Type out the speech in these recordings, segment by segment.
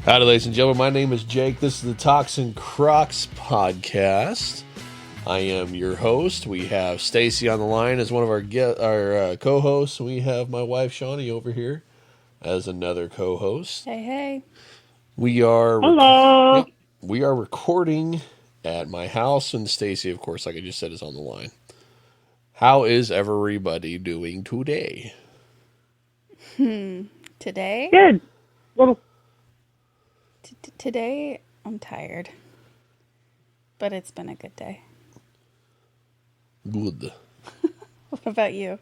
Howdy, ladies and gentlemen. My name is Jake. This is the Talks and Crocs podcast. I am your host. We have Stacy on the line as one of our co-hosts. We have my wife Shaunie over here as another co-host. Hey, hey. We are Hello. we are recording at my house, and Stacy, of course, like I just said, is on the line. How is everybody doing today? Today? Good. Little. Today, I'm tired. But it's been a good day. Good. What about you?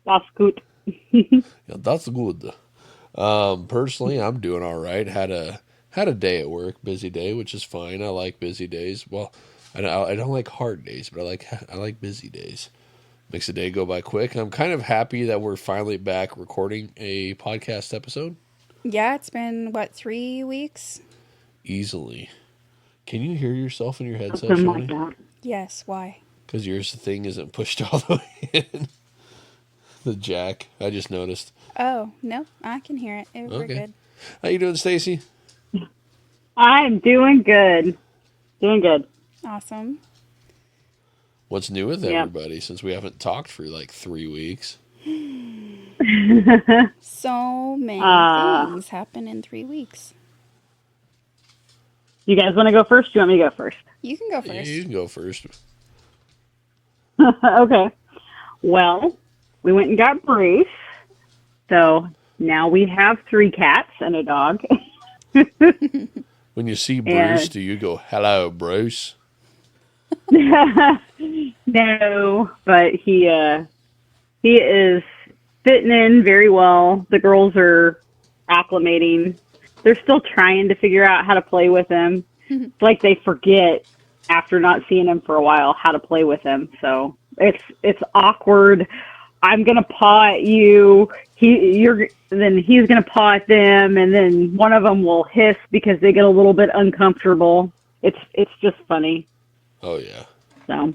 That's good. Yeah, that's good. Personally, I'm doing all right. Had a day at work, busy day, which is fine. I like busy days. Well, I don't like hard days, but I like busy days. Makes the day go by quick. I'm kind of happy that we're finally back recording a podcast episode. Yeah, it's been, 3 weeks? Easily. Can you hear yourself in your headset, Something like Shaunie? that. Yes, why? Because yours thing isn't pushed all the way in. The jack. I just noticed. Oh, no, I can hear it. We're Okay. good. How you doing, Stacy? I'm doing good. Doing good. Awesome. What's new with Yeah. everybody since we haven't talked for like 3 weeks? So many things happen in 3 weeks. You guys want to go first? Do you want me to go first? You can go first. You can go first. Okay. Well, we went and got Bruce. So now we have 3 cats and a dog. When you see Bruce, do you go, "Hello, Bruce"? No, but he is fitting in very well. The girls are acclimating. They're still trying to figure out how to play with him. It's like they forget after not seeing him for a while how to play with him. So it's awkward. I'm gonna paw at you. Then he's gonna paw at them, and then one of them will hiss because they get a little bit uncomfortable. It's just funny. Oh yeah. So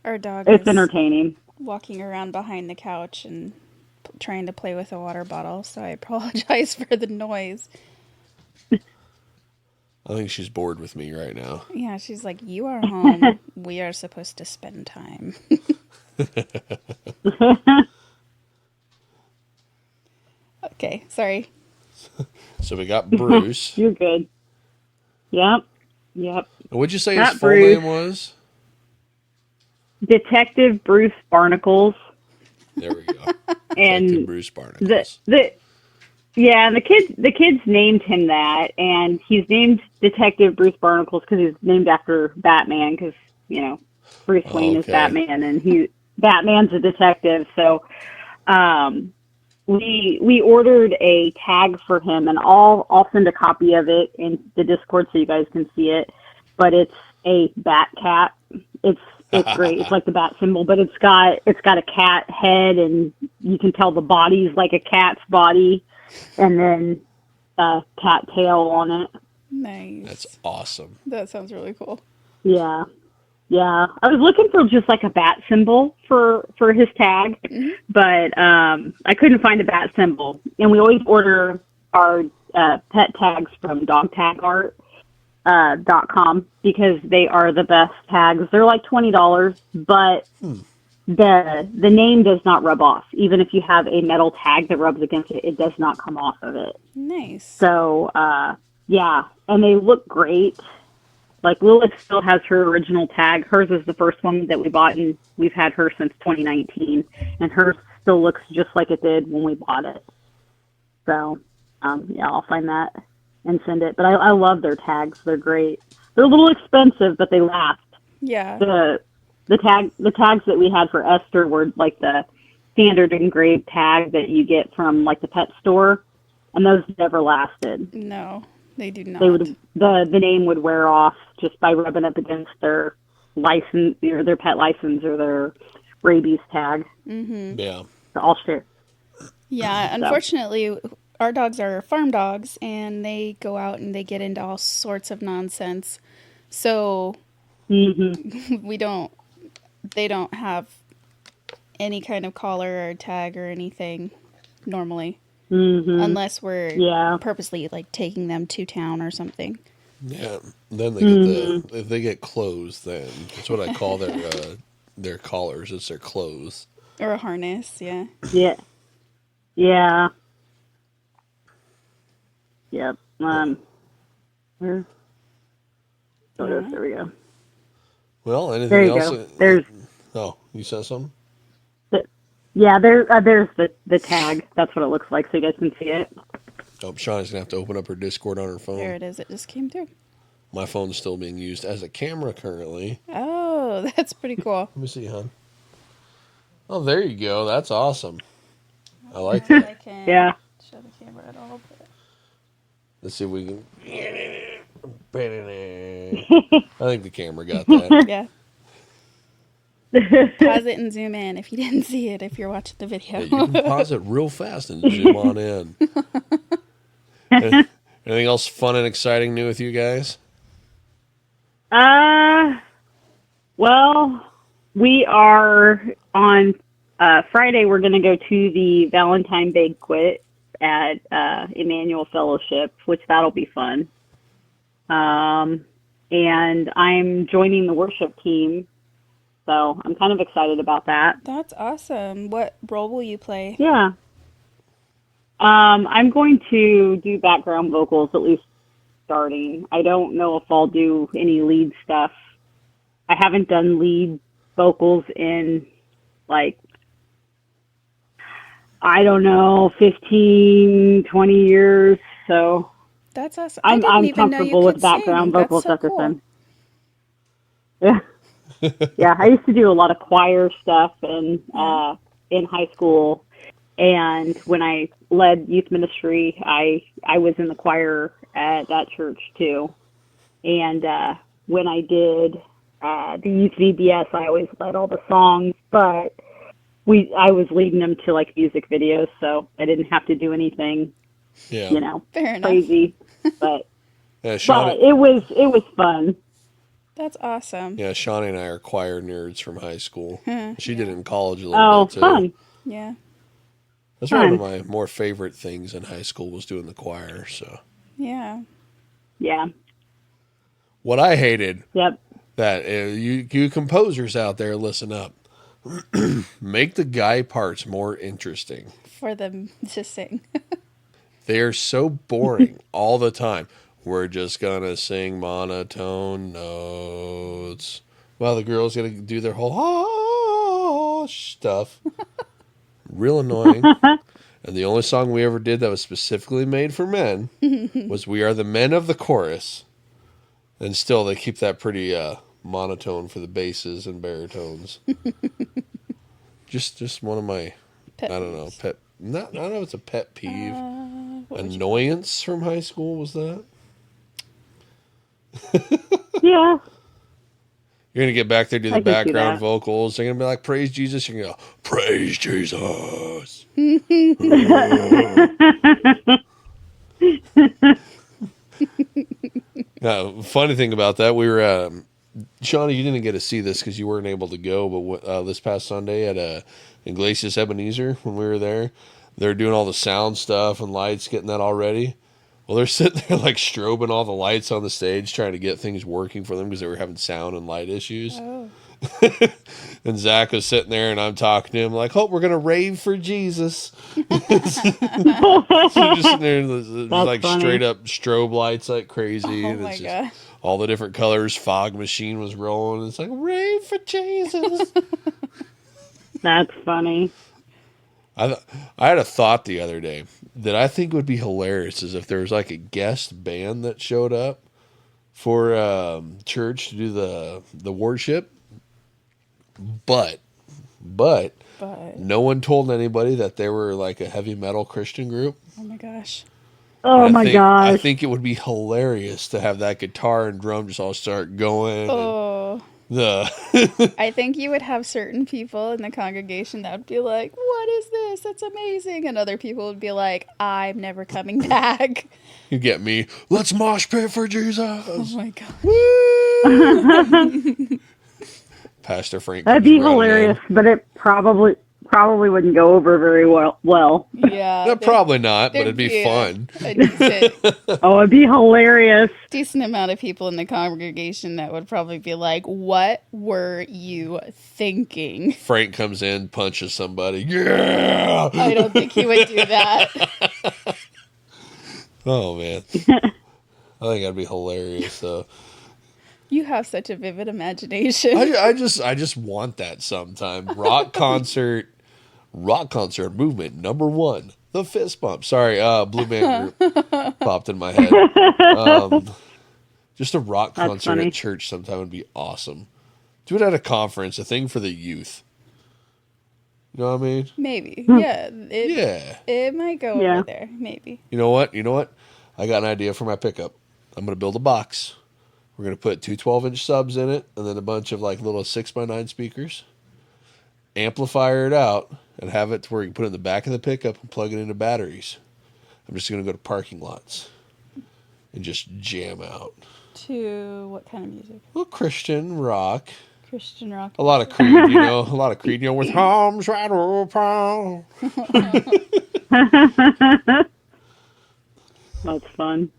Our dog it's is entertaining. walking around behind the couch and trying to play with a water bottle, so I apologize for the noise. I think she's bored with me right now. Yeah, she's like, you are home. We are supposed to spend time. Okay, sorry. So we got Bruce. You're good. Yep. What'd you say Got his full Bruce. name was? Detective Bruce Barnacles. There we go. And Detective Bruce Barnacles. and the kids named him that, and he's named Detective Bruce Barnacles because he's named after Batman, because Bruce Wayne is Okay. Batman, and Batman's a detective. So we ordered a tag for him, and I'll send a copy of it in the Discord so you guys can see it. But it's a bat cat. It's great. It's like the bat symbol, but it's got a cat head, and you can tell the body's like a cat's body, and then a cat tail on it. Nice. That's awesome. That sounds really cool. Yeah. I was looking for just like a bat symbol for his tag, but I couldn't find a bat symbol. And we always order our pet tags from dogtagart.com because they are the best tags. They're like $20, but the name does not rub off. Even if you have a metal tag that rubs against it, it does not come off of it. Nice. So, yeah, and they look great. Like, Lilith still has her original tag. Hers is the first one that we bought, and we've had her since 2019. And hers still looks just like it did when we bought it. So, yeah, I'll find that and send it. But I love their tags. They're great. They're a little expensive, but they last. Yeah. The tags that we had for Esther were like the standard engraved tag that you get from like the pet store, and those never lasted. No, they do not. The name would wear off just by rubbing up against their license or their pet license or their rabies tag. Mm-hmm. Yeah. So I'll share. Yeah, unfortunately, our dogs are farm dogs, and they go out and they get into all sorts of nonsense. So they don't have any kind of collar or tag or anything normally. unless we're Yeah. purposely like taking them to town or something. Yeah. Then they get if they get clothes, then that's what I call their collars. It's their clothes. Or a harness, yeah. Yeah. Yeah. Yep. Where? Oh, there we go. Well, anything There you else? go. There's. Oh, you said something? Yeah, there's the tag. That's what it looks like, so you guys can see it. Oh, Shaunie's gonna have to open up her Discord on her phone. There it is. It just came through. My phone's still being used as a camera currently. Oh, that's pretty cool. Let me see, hon. Oh, there you go. That's awesome. I like that. I can Yeah. show the camera at all. But... Let's see if we can. I think the camera got that. Yeah. Pause it and zoom in if you didn't see it, if you're watching the video. Yeah, you can pause it real fast and zoom on in. Anything else fun and exciting new with you guys? Well, we are on Friday. We're going to go to the Valentine banquet at Emmanuel Fellowship, which that'll be fun. And I'm joining the worship team, so I'm kind of excited about that. That's awesome. What role will you play? Yeah. I'm going to do background vocals, at least starting. I don't know if I'll do any lead stuff. I haven't done lead vocals in, like, I don't know, 15, 20 years, so That's awesome. I'm even comfortable know you with could background sing. vocals That's at so this cool. time. Yeah. Yeah, I used to do a lot of choir stuff in high school, and when I led youth ministry, I was in the choir at that church too. And when I did the youth VBS, I always led all the songs, but I was leading them to like music videos, so I didn't have to do anything, Yeah. Fair enough. crazy. But Yeah, Shawnee, it was fun. That's awesome. yeah, Shawnee and I are choir nerds from high school. She did it in college a little Oh, bit too. fun. Yeah. That's one of my more favorite things in high school was doing the choir. So Yeah. Yeah. what I hated Yep. that you composers out there, listen up. Make the guy parts more interesting. For them to sing. They are so boring all the time. We're just gonna sing monotone notes while the girl's gonna do their whole stuff. Real annoying. And the only song we ever did that was specifically made for men was "We Are the Men of the Chorus." And still, they keep that pretty monotone for the basses and baritones. just one of my Pet I don't know peeves. pet. Not I don't know if it's a pet peeve. What would you- Annoyance from high school was that? Yeah. You're gonna get back there, do the I can see background that. vocals. They're gonna be like, "Praise Jesus." You're gonna go, "Praise Jesus." Now, funny thing about that, we were Shawnee. You didn't get to see this because you weren't able to go, but this past Sunday at Iglesias Ebenezer when we were there, they're doing all the sound stuff and lights, getting that all ready. Well, they're sitting there like strobing all the lights on the stage, trying to get things working for them because they were having sound and light issues. Oh. And Zach was sitting there, and I'm talking to him like, "Hope we're gonna rave for Jesus." So just sitting there, there's like funny. straight up strobe lights like crazy, Oh and my it's just god. all the different colors. Fog machine was rolling. It's like rave for Jesus. That's funny. I had a thought the other day that I think would be hilarious is if there was like a guest band that showed up for church to do the worship, but no one told anybody that they were like a heavy metal Christian group. Oh my gosh. Oh And my I gosh. think it would be hilarious to have that guitar and drum just all start going. Oh. I think you would have certain people in the congregation that would be like, "What is this? That's amazing." And other people would be like, "I'm never coming back." You get me? Let's mosh pit for Jesus. Oh my god. Pastor Frank. That'd comes be running in. hilarious, but it probably probably wouldn't go over very well. Yeah. Probably not, but it'd be there'd fun. A decent, Oh, it'd be hilarious. decent amount of people in the congregation that would probably be like, "What were you thinking?" Frank comes in, punches somebody. Yeah! I don't think he would do that. Oh, man. I think that'd be hilarious, though. You have such a vivid imagination. I just want that sometime. Rock concert movement number 1, the fist bump. Sorry, Blue Man Group popped in my head. Just a rock concert at church sometime would be awesome. Do it at a conference, a thing for the youth. You know what I mean? Maybe. Yeah. Yeah. It might go over there. Maybe. You know what? I got an idea for my pickup. I'm going to build a box. We're going to put 2 12-inch subs in it and then a bunch of like little 6x9 speakers. Amplifier it out and have it to where you can put it in the back of the pickup and plug it into batteries. I'm just going to go to parking lots and just jam out. To what kind of music? Well, Christian rock. Christian rock. A lot of Creed, with Holmes Rattle Pound. That's fun.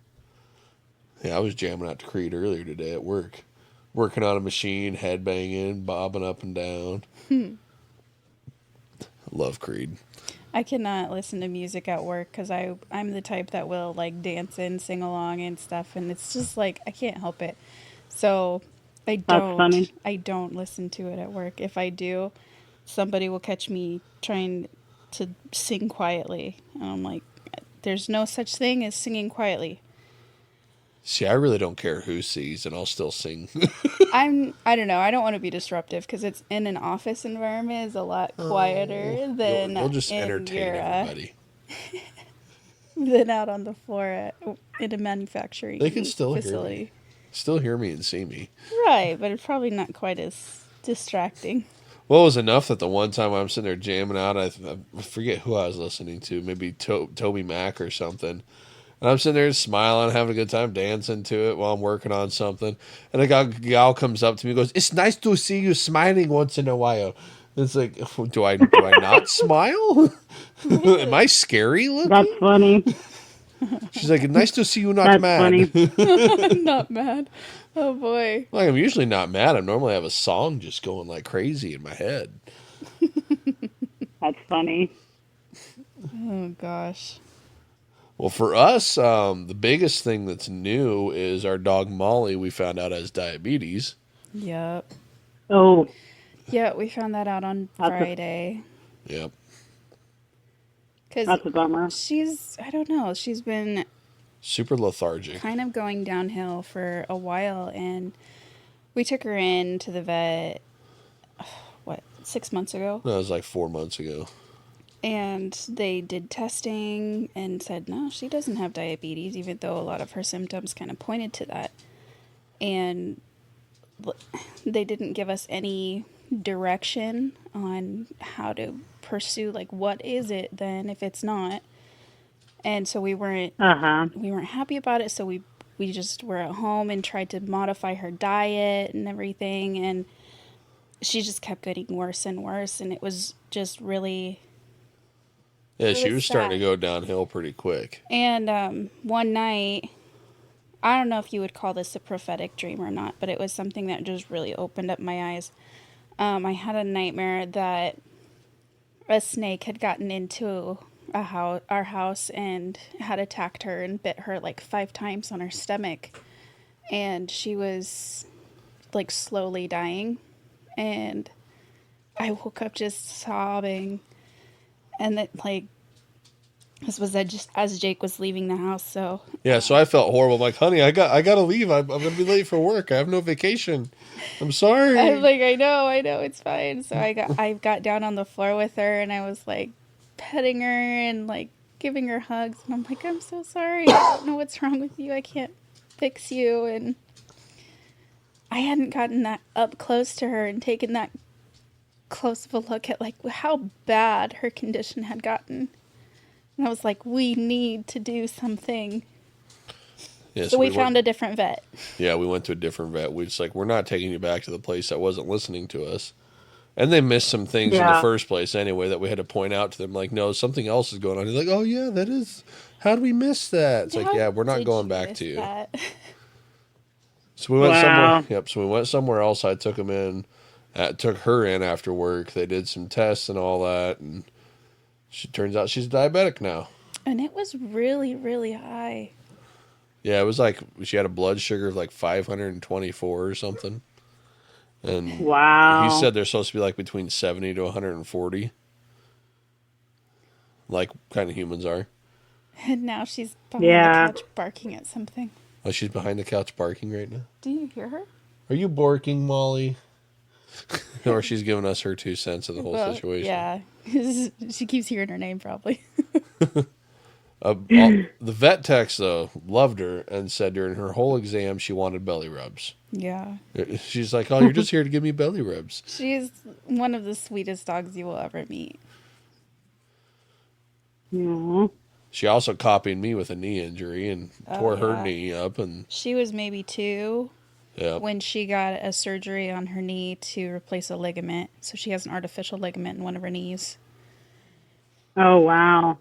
Yeah, I was jamming out to Creed earlier today at work. Working on a machine, headbanging, bobbing up and down. I love Creed. I cannot listen to music at work because I'm the type that will like dance and sing along and stuff, and it's just like I can't help it. So I don't listen to it at work. If I do, somebody will catch me trying to sing quietly, and I'm like, there's no such thing as singing quietly. See, I really don't care who sees, and I'll still sing. I don't know. I don't want to be disruptive because it's in an office environment is a lot quieter than you'll just entertain everybody. Than out on the floor in a manufacturing They can still facility. Hear me. Still hear me and see me. Right, but it's probably not quite as distracting. Well, it was enough that the one time I'm sitting there jamming out, I forget who I was listening to, maybe Toby Mac or something. And I'm sitting there smiling, having a good time, dancing to it while I'm working on something. And a gal comes up to me and goes, "It's nice to see you smiling once in a while." It's like, do I not smile? Am I scary looking? That's funny. She's like, "Nice to see you not mad." Funny. Not mad. Oh, boy. Like, I'm usually not mad. I normally have a song just going like crazy in my head. That's funny. Oh, gosh. Well, for us, the biggest thing that's new is our dog Molly. We found out has diabetes. Yep. Oh. Yeah, we found that out on Friday. Yep. That's a bummer. I don't know, she's been super lethargic. Kind of going downhill for a while, and we took her in to the vet, 6 months ago? No, it was like 4 months ago. And they did testing and said, no, she doesn't have diabetes, even though a lot of her symptoms kind of pointed to that. And they didn't give us any direction on how to pursue, like, what is it then if it's not? And so we weren't happy about it, so we just were at home and tried to modify her diet and everything, and she just kept getting worse and worse, and it was just really... Yeah, she was starting to go downhill pretty quick. And one night, I don't know if you would call this a prophetic dream or not, but it was something that just really opened up my eyes. I had a nightmare that a snake had gotten into our house and had attacked her and bit her like 5 times on her stomach. And she was like slowly dying. And I woke up just sobbing. And that, like, this was just as Jake was leaving the house, so... Yeah, so I felt horrible. I'm like, honey, I gotta leave. I'm gonna be late for work. I have no vacation. I'm sorry. I was like, I know, it's fine. So I got down on the floor with her, and I was, like, petting her and, like, giving her hugs. And I'm like, I'm so sorry. I don't know what's wrong with you. I can't fix you. And I hadn't gotten that up close to her and taken that close of a look at, like, how bad her condition had gotten. And I was like, we need to do something. Yeah, so we found a different vet. Yeah, we went to a different vet. We're not taking you back to the place that wasn't listening to us. And they missed some things in the Yeah. first place anyway that we had to point out to them. Like, no, something else is going on. He's like, oh, yeah, that is. How did we miss that? It's like, How yeah, we're not did going you back miss to you. that? So we went somewhere. Wow. Yep. So we went somewhere else. I took him in. Took her in after work. They did some tests and all that. And she turns out she's diabetic now. And it was really, really high. Yeah, it was like she had a blood sugar of like 524 or something. And Wow. he said they're supposed to be like between 70 to 140. Like kind of humans are. And now she's behind Yeah. the couch barking at something. Oh, she's behind the couch barking right now. Do you hear her? Are you barking, Molly? Or she's giving us her 2 cents of the whole situation. Yeah. She keeps hearing her name probably. The vet techs, though, loved her and said during her whole exam she wanted belly rubs. Yeah. She's like, oh, you're just here to give me belly rubs. She's one of the sweetest dogs you will ever meet. Yeah. She also copied me with a knee injury and tore her knee up. And She was maybe 2 yeah, when she got a surgery on her knee to replace a ligament. So she has an artificial ligament in one of her knees. Oh, wow.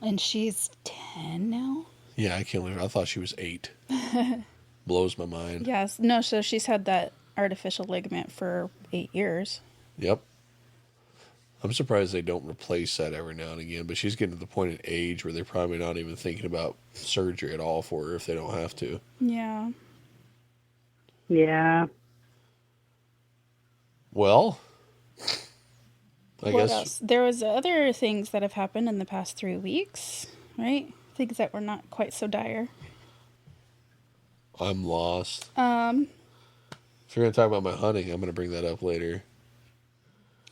And she's 10 now? yeah, I can't believe it. I thought she was 8. Blows my mind. Yes. No, so she's had that artificial ligament for 8 years. Yep. I'm surprised they don't replace that every now and again, but she's getting to the point in age where they're probably not even thinking about surgery at all for her if they don't have to. Yeah. Yeah. Well, I What guess else? There was other things that have happened in the past 3 weeks, right? Things that were not quite so dire. I'm lost. If you're going to talk about my hunting, I'm going to bring that up later.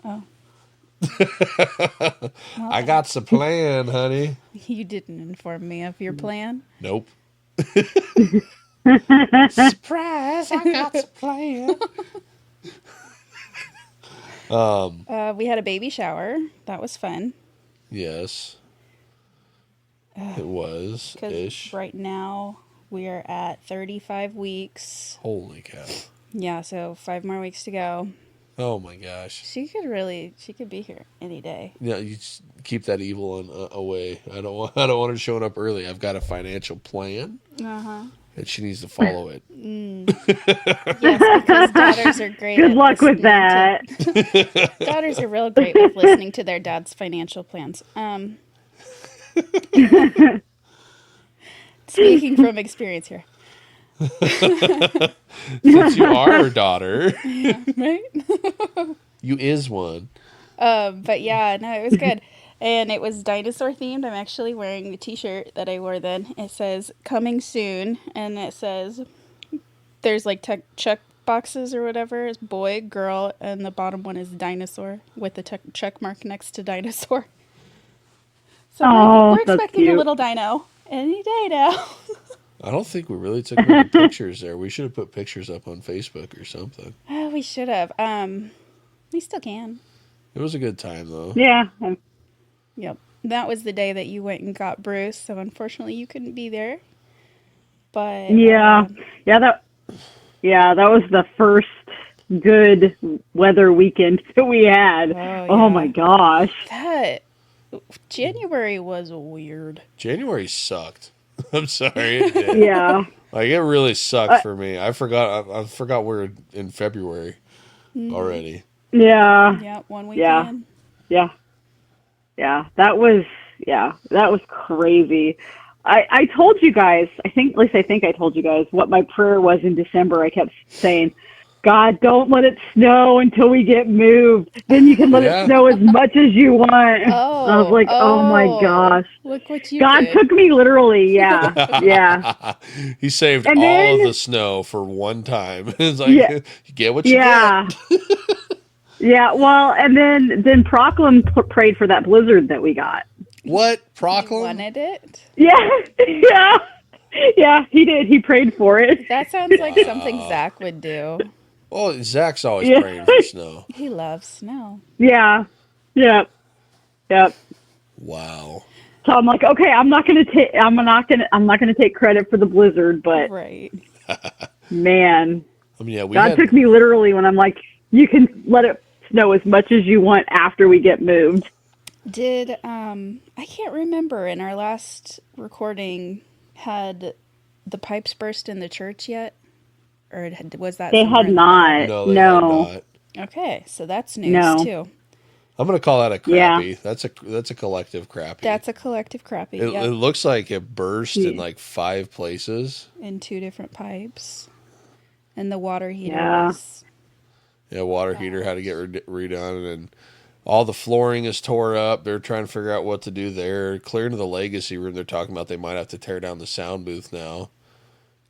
Oh. I got the plan, honey. You didn't inform me of your plan. Nope. Surprise! I got the plan. We had a baby shower. That was fun. Yes, it was Because ish. right now we are at 35 weeks. Holy cow! Yeah, so 5 more weeks to go. Oh my gosh! She could be here any day. Yeah, you just keep that evil on, away. I don't want her showing up early. I've got a financial plan, and she needs to follow it. Yes, because daughters are great. Good at luck with listening that. Daughters are real great with listening to their dad's financial plans. Speaking from experience here, Since you are her daughter, right? you is one. But yeah, no, it was good. And it was dinosaur themed. I'm actually wearing the t-shirt that I wore then. It says coming soon. And it says there's like check boxes or whatever. It's boy, girl, and the bottom one is dinosaur with the check mark next to dinosaur. So we're that's expecting a cute. little dino any day now. I don't think we really took many pictures there. We should have put pictures up on Facebook or something. Oh, we should have. We still can. It was a good time though. Yeah. Yep. That was the day that you went and got Bruce, so unfortunately you couldn't be there. But Yeah. That was the first good weather weekend that we had. Oh yeah. my gosh. that January was weird. January sucked. I'm sorry. It did. Yeah. Like it really sucked for me. I forgot we're in February already. Yeah. Yeah, 1 week Yeah. in. Yeah. That was crazy. I told you guys, at least I think I told you guys what my prayer was in December. I kept saying, God, don't let it snow until we get moved. Then you can let it snow as much as you want. I was like, oh my gosh. Look what you God did. took me literally. Yeah. Yeah. He saved And all then- of the snow for one time. It's like Yeah. you get what you Yeah. get. Yeah. Well, and then Proclam prayed for that blizzard that we got. What? You Proclam? wanted it? Yeah. Yeah. Yeah, he did. He prayed for it. That sounds like something Zach would do. Well, Zach's always Yeah. praying for snow. He loves snow. Yeah. Yep. Wow. So I'm like, okay, I'm not gonna take credit for the blizzard, but Right. man, I mean, yeah, we God had took me literally when I'm like, you can let it snow as much as you want after we get moved. Did I can't remember in our last recording, had the pipes burst in the church yet? Or was that They somewhere had in the middle? not. No, they had No. not. Okay, so that's news No. too. I'm gonna call that a Yeah. crappie. That's a collective crappie. That's a collective crappie. It, Yep. it looks like it burst in Yeah. like 5 places. In 2 different pipes. And the water heater Yeah. was... Yeah, water heater had to get redone, and all the flooring is tore up. They're trying to figure out what to do there. Clear into the legacy room, they're talking about they might have to tear down the sound booth now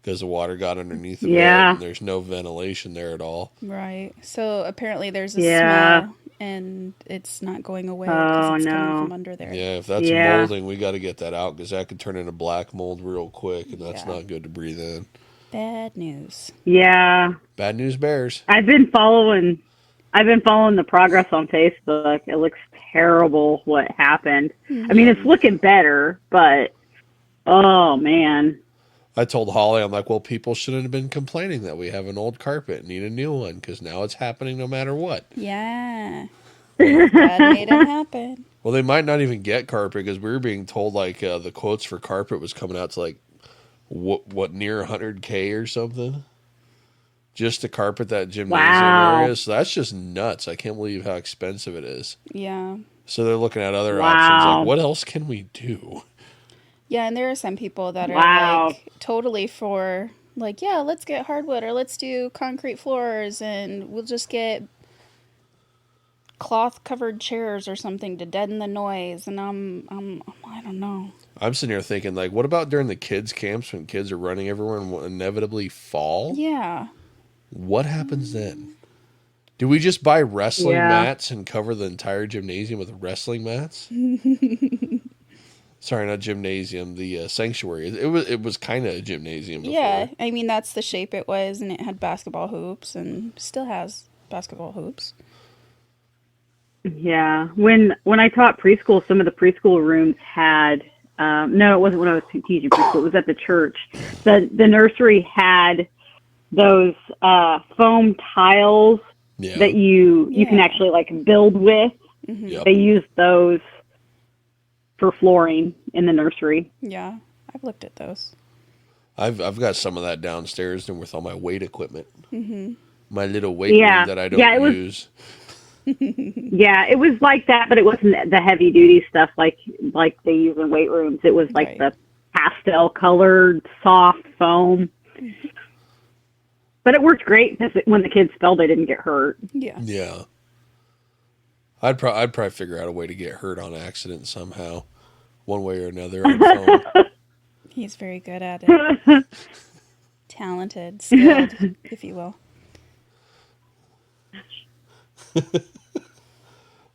because the water got underneath of it, and there's no ventilation there at all. Right. So apparently there's a Yeah. smell, and it's not going away because it's coming from under there. Yeah, if that's Yeah. molding, we got to get that out because that could turn into black mold real quick, and that's Yeah. not good to breathe in. Bad news. Yeah. Bad news bears. I've been following the progress on Facebook. It looks terrible what happened. I mean, it's looking better, but oh man. I told Holly, I'm like, well, people shouldn't have been complaining that we have an old carpet and need a new one because now it's happening no matter what. Yeah. That made it happen. Well, they might not even get carpet because we were being told like the quotes for carpet was coming out to like what near 100K or something, just to carpet that gymnasium area. So that's just nuts. I can't believe how expensive it is. Yeah. So they're looking at other options. Like, what else can we do? Yeah, and there are some people that are like totally for like, yeah, let's get hardwood or let's do concrete floors and we'll just get cloth covered chairs or something to deaden the noise. And I don't know. I'm sitting here thinking, like, what about during the kids' camps when kids are running everywhere and will inevitably fall? Yeah. What happens then? Do we just buy wrestling mats and cover the entire gymnasium with wrestling mats? Sorry, not gymnasium, the sanctuary. It was kind of a gymnasium before. Yeah, I mean, that's the shape it was, and it had basketball hoops and still has basketball hoops. Yeah. When I taught preschool, some of the preschool rooms had no, it wasn't when I was teaching preschool. It was at the church. The nursery had those foam tiles that you can actually like build with. Mm-hmm. Yep. They used those for flooring in the nursery. Yeah, I've looked at those. I've got some of that downstairs and with all my weight equipment. Mm-hmm. My little weight room that I don't use. Yeah, it was like that, but it wasn't the heavy duty stuff like they use in weight rooms. It was like the pastel colored soft foam. But it worked great because when the kids fell, they didn't get hurt. Yeah. Yeah. I'd probably figure out a way to get hurt on accident somehow, one way or another on phone. He's very good at it. Talented, skilled, if you will.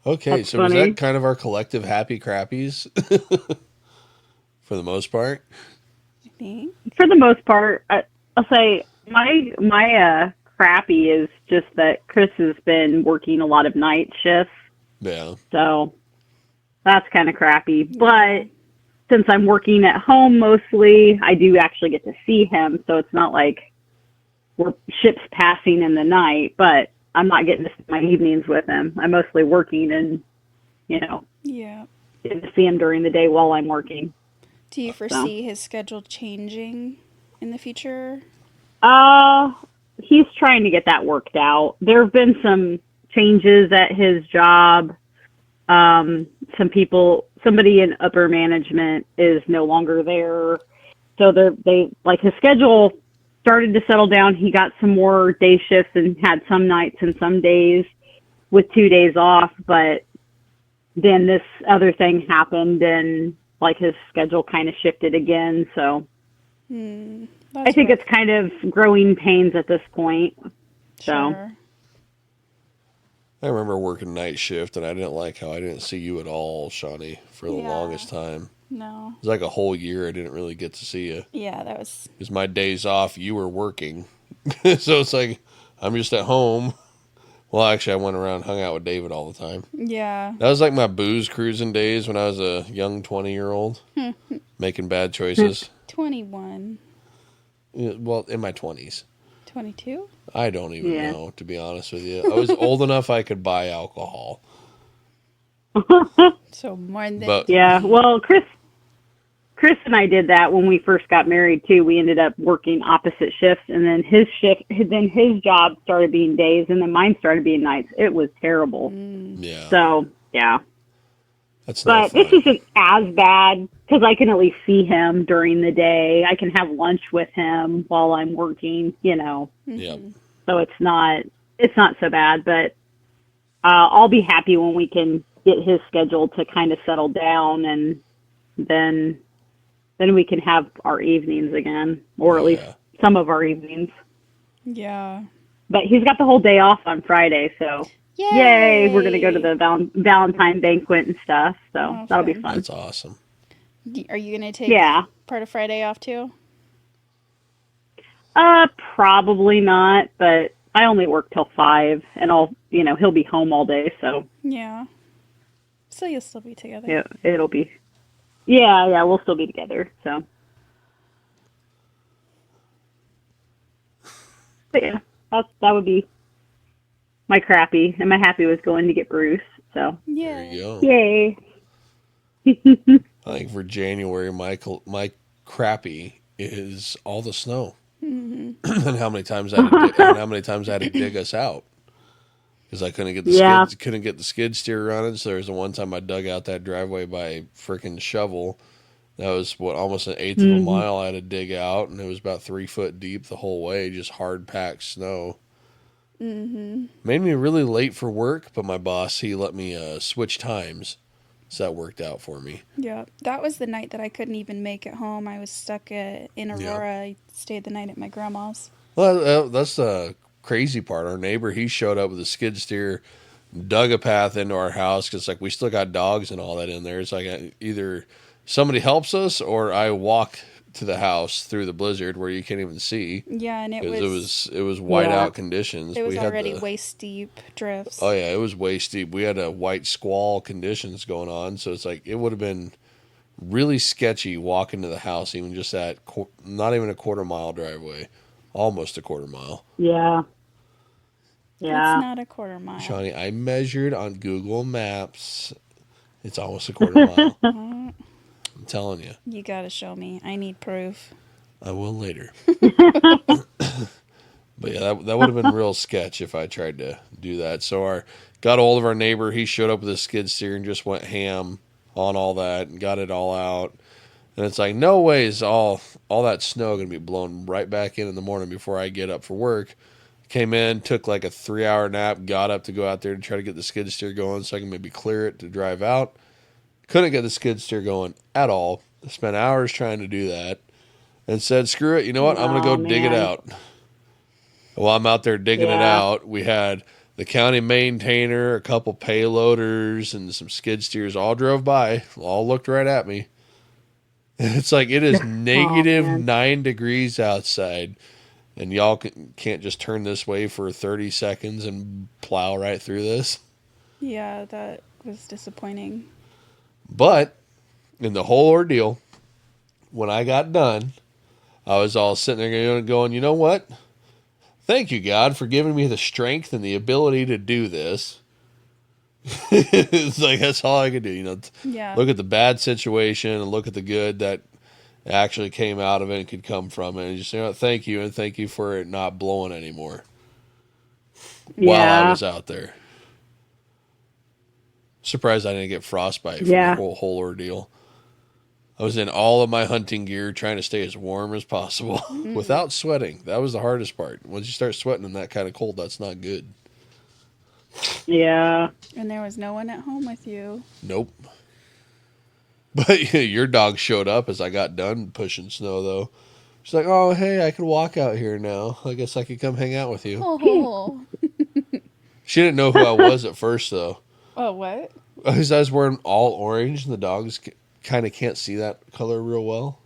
Okay, That's so funny. was that kind of our collective happy crappies for the most part? For the most part, I'll say my crappy is just that Chris has been working a lot of night shifts. Yeah. So that's kind of crappy. But since I'm working at home mostly, I do actually get to see him. So it's not like we're ships passing in the night, but I'm not getting to spend my evenings with him. I'm mostly working and, getting to see him during the day while I'm working. Do you foresee his schedule changing in the future? He's trying to get that worked out. There have been some changes at his job. Somebody in upper management is no longer there. So they like his schedule started to settle down. He got some more day shifts and had some nights and some days with 2 days off. But then this other thing happened and like his schedule kind of shifted again. So I think it's kind of growing pains at this point. Sure. I remember working night shift, and I didn't like how I didn't see you at all, Shaunie, for the longest time. No. It was like a whole year I didn't really get to see you. Yeah, that was... Because my days off, you were working. So it's like, I'm just at home. Well, actually, I went around and hung out with David all the time. Yeah. That was like my booze cruising days when I was a young 20-year-old, making bad choices. 21. Yeah, well, in my 20s. 22? I don't even know, to be honest with you. I was old enough I could buy alcohol. So more than... But yeah, well, Chris and I did that when we first got married too. We ended up working opposite shifts, and then his job started being days, and then mine started being nights. It was terrible. yeah. So yeah, That's no but fun. this isn't as bad because I can at least see him during the day. I can have lunch with him while I'm working. Yep. So it's not so bad. But I'll be happy when we can get his schedule to kind of settle down, and then we can have our evenings again, or at least some of our evenings. Yeah. But he's got the whole day off on Friday, so yay! We're going to go to the Valentine banquet and stuff, so that'll be fun. That's awesome. Are you going to take part of Friday off too? Probably not, but I only work till 5, and he'll be home all day, so. Yeah. So you'll still be together. It'll be. Yeah, we'll still be together, so. But yeah, that would be my crappy, and my happy was going to get Bruce, so. Yeah. There you go. Yay. I think for January, my crappy is all the snow. And how many times I had to dig us out. Because I couldn't get the skid steer running. So there's the one time I dug out that driveway by a freaking shovel. That was almost an eighth of a mile I had to dig out, and it was about 3 foot deep the whole way, just hard packed snow. Made me really late for work, but my boss, he let me switch times, so that worked out for me. Yeah, that was the night that I couldn't even make it home. I was stuck in Aurora. I stayed the night at my grandma's. Well, that's the crazy part. Our neighbor, he showed up with a skid steer, dug a path into our house because we still got dogs and all that in there. It's like either somebody helps us or I walk to the house through the blizzard where you can't even see. Yeah, and it was whiteout conditions. It was already waist deep drifts. Oh yeah, it was waist deep. We had a white squall conditions going on, so it's like it would have been really sketchy walking to the house, even just that not even a quarter-mile driveway. Almost a quarter mile. Yeah. It's not a quarter mile. Shaunie, I measured on Google Maps. It's almost a quarter mile. I'm telling you. You got to show me. I need proof. I will later. But yeah, that would have been real sketch if I tried to do that. So got hold of our neighbor. He showed up with a skid steer and just went ham on all that and got it all out. And it's like, no way is all that snow going to be blown right back in the morning before I get up for work. Came in, took like a 3-hour nap, got up to go out there to try to get the skid steer going so I can maybe clear it to drive out. Couldn't get the skid steer going at all. Spent hours trying to do that. And said, screw it, you know what? I'm going to go dig it out. While I'm out there digging it out, we had the county maintainer, a couple payloaders, and some skid steers all drove by, all looked right at me. It's like it is negative 9 degrees outside, and y'all can't just turn this way for 30 seconds and plow right through this. Yeah, that was disappointing. But in the whole ordeal, when I got done, I was all sitting there going, you know what? Thank you, God, for giving me the strength and the ability to do this. It's like that's all I could do, Look at the bad situation and look at the good that actually came out of it and could come from it, and just thank you, and thank you for it not blowing anymore while I was out there. Surprised I didn't get frostbite from the whole ordeal. I was in all of my hunting gear trying to stay as warm as possible without sweating. That was the hardest part. Once you start sweating in that kind of cold, that's not good. Yeah. And there was no one at home with you. Nope. But your dog showed up as I got done pushing snow, though. She's like, oh, hey, I can walk out here now. I guess I could come hang out with you. Oh. She didn't know who I was at first, though. Oh, what? Because I was wearing all orange, and the dogs kind of can't see that color real well.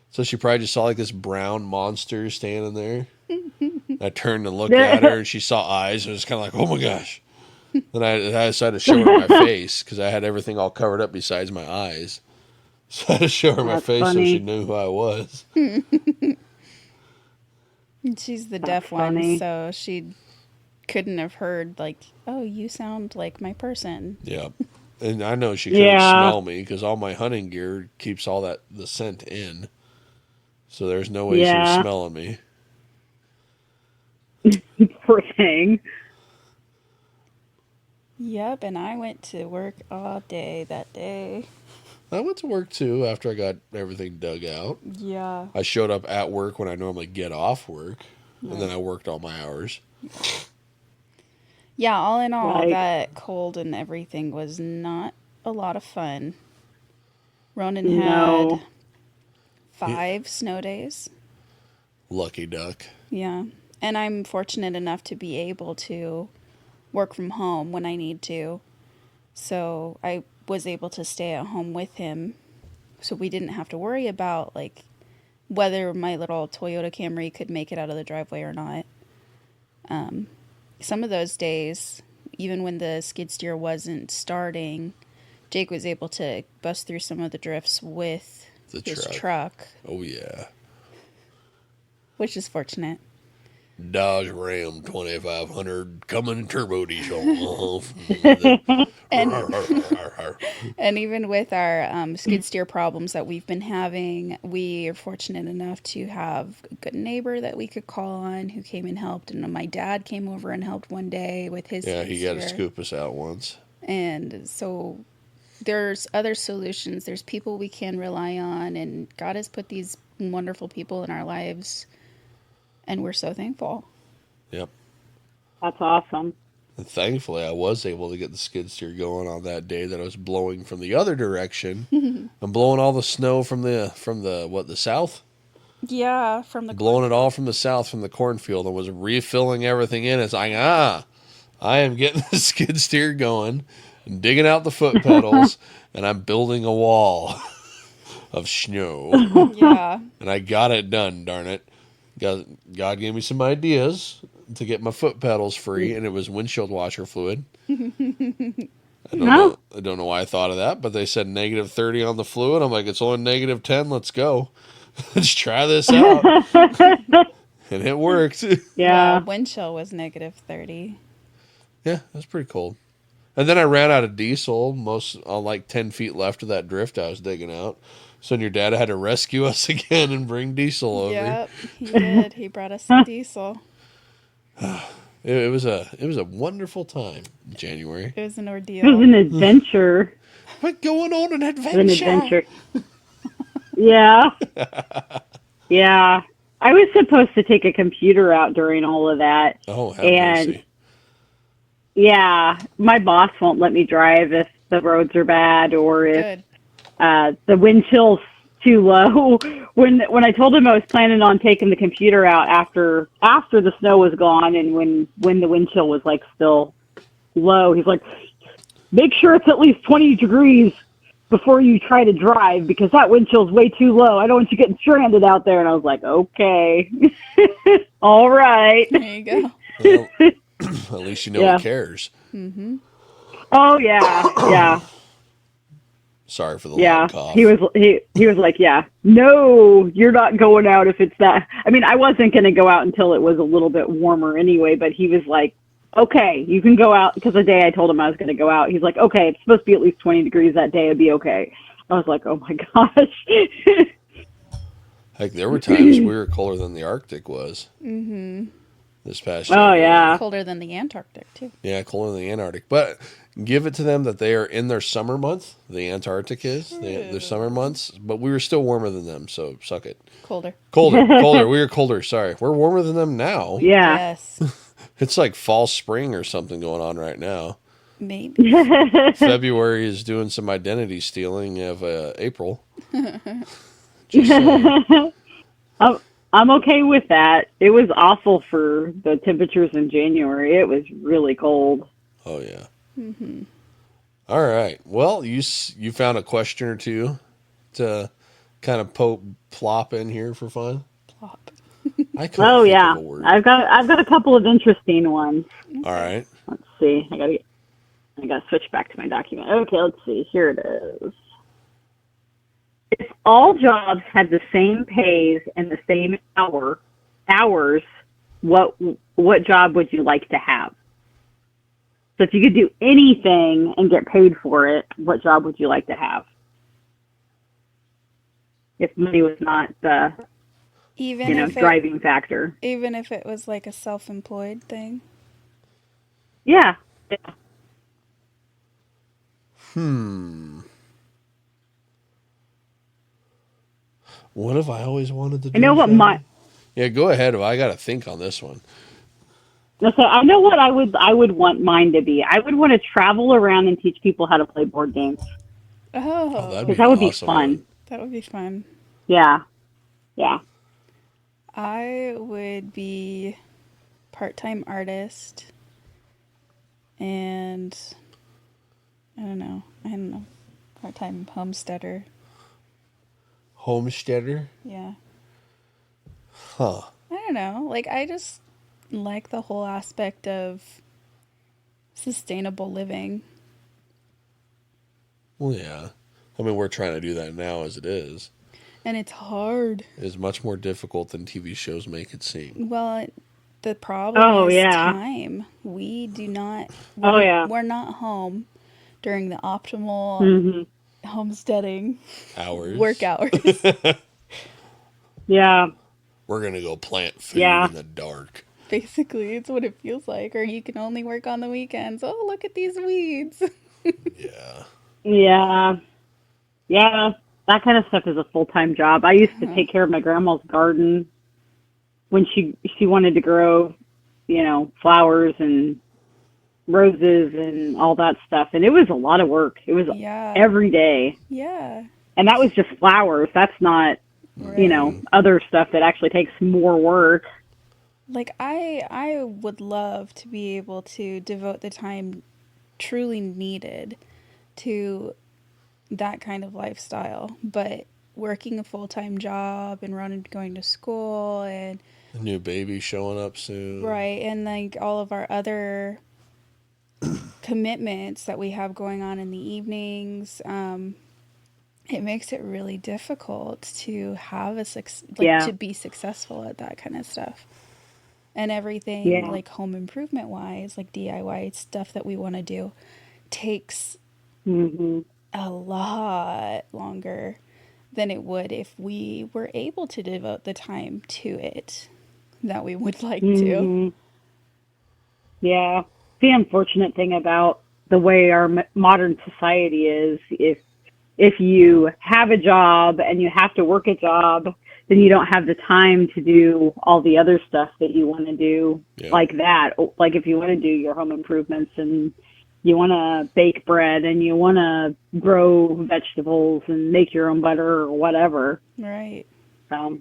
So she probably just saw like this brown monster standing there. I turned and looked at her, and she saw eyes, and it was kind of like, oh my gosh. Then I decided to show her my face because I had everything all covered up besides my eyes. So I had to show her my face so she knew who I was. She's the That's deaf one, funny. so she couldn't have heard, like, oh, you sound like my person. Yeah. And I know she couldn't Yeah. smell me because all my hunting gear keeps all the scent in. So there's no way she was Yeah. smelling me. Poor thing. Yep, and I went to work all day that day. I went to work too after I got everything dug out. Yeah. I showed up at work when I normally get off work, and then Right. I worked all my hours. Yeah, all in all, Right. that cold and everything was not a lot of fun. Ronan had No. 5 snow days. Lucky duck. Yeah. And I'm fortunate enough to be able to work from home when I need to. So I was able to stay at home with him. So we didn't have to worry about like whether my little Toyota Camry could make it out of the driveway or not. Some of those days, even when the skid steer wasn't starting, Jake was able to bust through some of the drifts with The his truck. truck, Oh, yeah. which is fortunate. Dodge Ram 2500 coming turbo diesel. And even with our skid steer problems that we've been having, we are fortunate enough to have a good neighbor that we could call on who came and helped. And my dad came over and helped one day with his Yeah, skid he got to steer. scoop us out once. And so there's other solutions. There's people we can rely on. And God has put these wonderful people in our lives. And we're so thankful. Yep. That's awesome. And thankfully, I was able to get the skid steer going on that day that I was blowing from the other direction. I'm blowing all the snow from the south? Yeah, from the Blowing it all from the south from the cornfield and was refilling everything in. It's like, I am getting the skid steer going and digging out the foot pedals and I'm building a wall of snow. Yeah. And I got it done, darn it. God gave me some ideas to get my foot pedals free, and it was windshield washer fluid. No. I don't know why I thought of that, but they said negative 30 on the fluid. I'm like, it's only negative 10. Let's go. Let's try this out. And it worked. Yeah. Well, wind chill was negative 30. Yeah, that's pretty cold. And then I ran out of diesel, most on like 10 feet left of that drift I was digging out. So then your dad had to rescue us again and bring diesel over. Yep, he did. He brought us some diesel. It was a wonderful time in January. It was an It was ordeal. an adventure. We're going on an It was adventure. an adventure. Yeah. Yeah. I was supposed to take a computer out during all of that. Oh, have And mercy. yeah, my boss won't let me drive if the roads are bad or if Good. the wind chill's too low. When I told him I was planning on taking the computer out after the snow was gone and when the wind chill was like still low, he's like, make sure it's at least 20 degrees before you try to drive because that wind chill's way too low. I don't want you getting stranded out there. And I was like, okay, all right. There you go. Well, at least you know Yeah. he cares. Oh yeah, yeah. Sorry for the Yeah, loud cough. he was like, yeah, no, you're not going out if it's that. I mean, I wasn't going to go out until it was a little bit warmer anyway, but he was like, okay, you can go out because the day I told him I was going to go out, he's like, okay, it's supposed to be at least 20 degrees that day. It'd be okay. I was like, oh my gosh. Heck, there were times we were colder than the Arctic was. This past year. Oh yeah, Colder than the Antarctic, too. Yeah, colder than the Antarctic. But give it to them that they are in their summer month. The Antarctic is their summer months, but we were still warmer than them. So suck it. Colder. Colder. We were colder. Sorry, we're warmer than them now. yeah. Yes. It's like fall, spring, or something going on right now. Maybe. February is doing some identity stealing of April. Just saying. I'm okay with that. It was awful for the temperatures in January. It was really cold. Oh yeah. All right. Well, you found a question or two to kind of plop in here for fun. Plop. I couldn't Oh think yeah, of a word. I've got a couple of interesting ones. All right. Let's see. I gotta switch back to my document. Okay, let's see. Here it is. If all jobs had the same pays and the same hour hours, what job would you like to have? So if you could do anything and get paid for it, what job would you like to have? If money was not the driving factor. Even if it was like a self-employed thing. Yeah. What have I always wanted to do? I know what Yeah, go ahead. I got to think on this one. So I know what I would want mine to be. I would want to travel around and teach people how to play board games. Oh, that'd be that would awesome, be fun. man. That would be fun. Yeah. I would be part-time artist, and I don't know, part-time homesteader. Homesteader? Yeah. Huh. I don't know. Like, I just like the whole aspect of sustainable living. Well, yeah. I mean, we're trying to do that now as it is. And it's hard. It is much more difficult than TV shows make it seem. Well, the problem is time. We do not... We're not home during the optimal homesteading work hours. Yeah. We're going to go plant food in the dark. Basically, it's what it feels like. Or you can only work on the weekends. Oh, look at these weeds. Yeah. Yeah. Yeah. That kind of stuff is a full-time job. I used to take care of my grandma's garden when she wanted to grow, flowers and roses and all that stuff. And it was a lot of work. It was every day. Yeah. And that was just flowers. That's not, other stuff that actually takes more work. Like, I would love to be able to devote the time truly needed to that kind of lifestyle, but working a full-time job and going to school and a new baby showing up soon, right, and like all of our other commitments that we have going on in the evenings, it makes it really difficult to have to be successful at that kind of stuff. And everything like home improvement wise, like DIY stuff that we want to do takes a lot longer than it would if we were able to devote the time to it that we would like to. Yeah. The unfortunate thing about the way our modern society is, if you have a job and you have to work a job, then you don't have the time to do all the other stuff that you want to do like that. Like if you want to do your home improvements and you want to bake bread and you want to grow vegetables and make your own butter or whatever. Right. I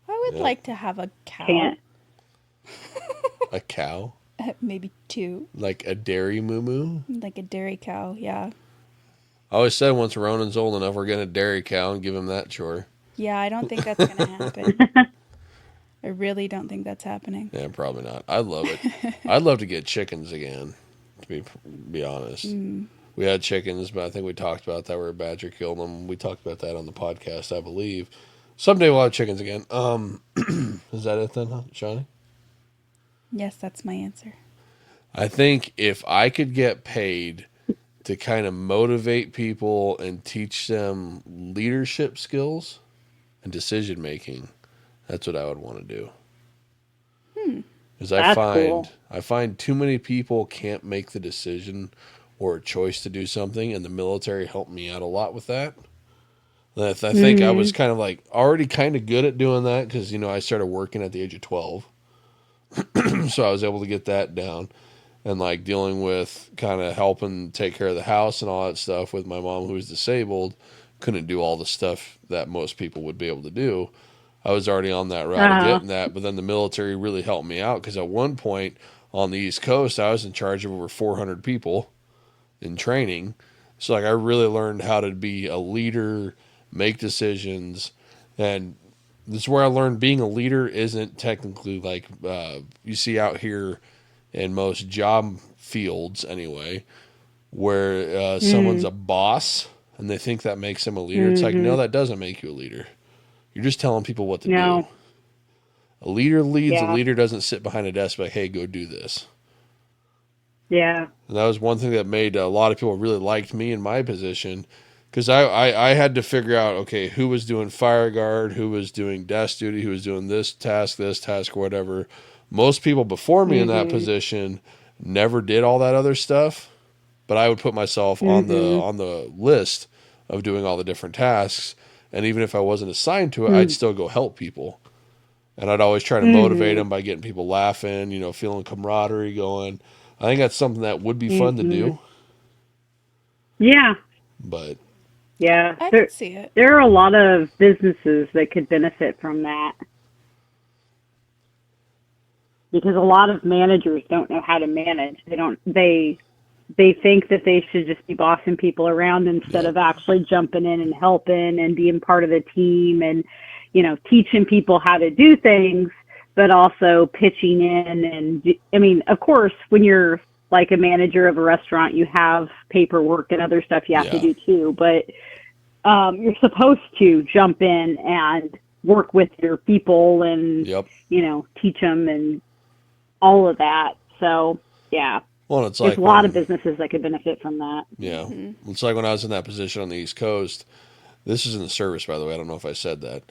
would like to have a cow. Can't. A cow? Maybe two. Like a dairy moo-moo? Like a dairy cow, yeah. I always said once Ronan's old enough, we're going to dairy cow and give him that chore. Yeah, I don't think that's going to happen. I really don't think that's happening. Yeah, probably not. I'd love it. I'd love to get chickens again, to be honest. We had chickens, but I think we talked about that where a badger killed them. We talked about that on the podcast, I believe. Someday we'll have chickens again. Is that it then, huh, Shaunie? Yes, that's my answer. I think if I could get paid to kind of motivate people and teach them leadership skills and decision making, that's what I would want to do. Because I find too many people can't make the decision or a choice to do something, and the military helped me out a lot with that. I think I was kind of like already kind of good at doing that because, I started working at the age of 12. So I was able to get that down and like dealing with kind of helping take care of the house and all that stuff with my mom who was disabled. Couldn't do all the stuff that most people would be able to do. I was already on that route of getting that, but then the military really helped me out because at one point on the East Coast, I was in charge of over 400 people in training. So like I really learned how to be a leader, make decisions, and this is where I learned being a leader isn't technically like you see out here in most job fields anyway, where someone's a boss and they think that makes them a leader. It's like, no, that doesn't make you a leader. You're just telling people what to do. A leader leads. A Yeah. leader doesn't sit behind a desk like, hey, go do this. Yeah. And that was one thing that made a lot of people really liked me in my position, because I had to figure out, okay, who was doing fire guard, who was doing desk duty, who was doing this task, whatever. Most people before me in that position never did all that other stuff, but I would put myself on the list of doing all the different tasks, and even if I wasn't assigned to it, I'd still go help people. And I'd always try to motivate them by getting people laughing, feeling camaraderie going. I think that's something that would be fun to do. Yeah. But Yeah. I can see it. There are a lot of businesses that could benefit from that. Because a lot of managers don't know how to manage. They think that they should just be bossing people around instead of actually jumping in and helping and being part of the team and, teaching people how to do things, but also pitching in. And I mean, of course, when you're like a manager of a restaurant, you have paperwork and other stuff you have to do too, but you're supposed to jump in and work with your people and, teach them and all of that. So, yeah. Well, it's There's like a lot of businesses that could benefit from that. Yeah. It's like when I was in that position on the East Coast. This is in the service, by the way. I don't know if I said that.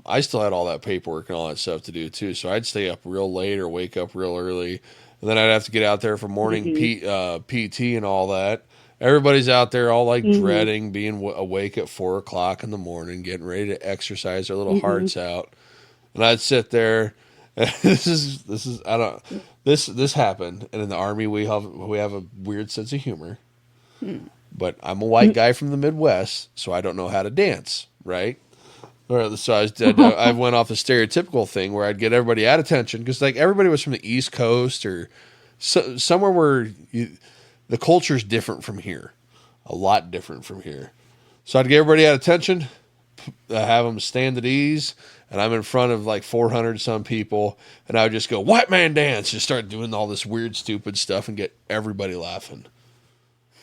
I still had all that paperwork and all that stuff to do, too. So I'd stay up real late or wake up real early. And then I'd have to get out there for morning PT and all that. Everybody's out there all like dreading being awake at 4 o'clock in the morning, getting ready to exercise their little hearts out. And I'd sit there. This happened, and in the Army we have a weird sense of humor. But I'm a white guy from the Midwest, so I don't know how to dance, right? So I went off the stereotypical thing where I'd get everybody at attention because like everybody was from the East Coast or somewhere where the culture's different from here, a lot different from here. So I'd get everybody at attention, have them stand at ease. And I'm in front of like 400 some people, and I would just go, white man dance, just start doing all this weird, stupid stuff and get everybody laughing.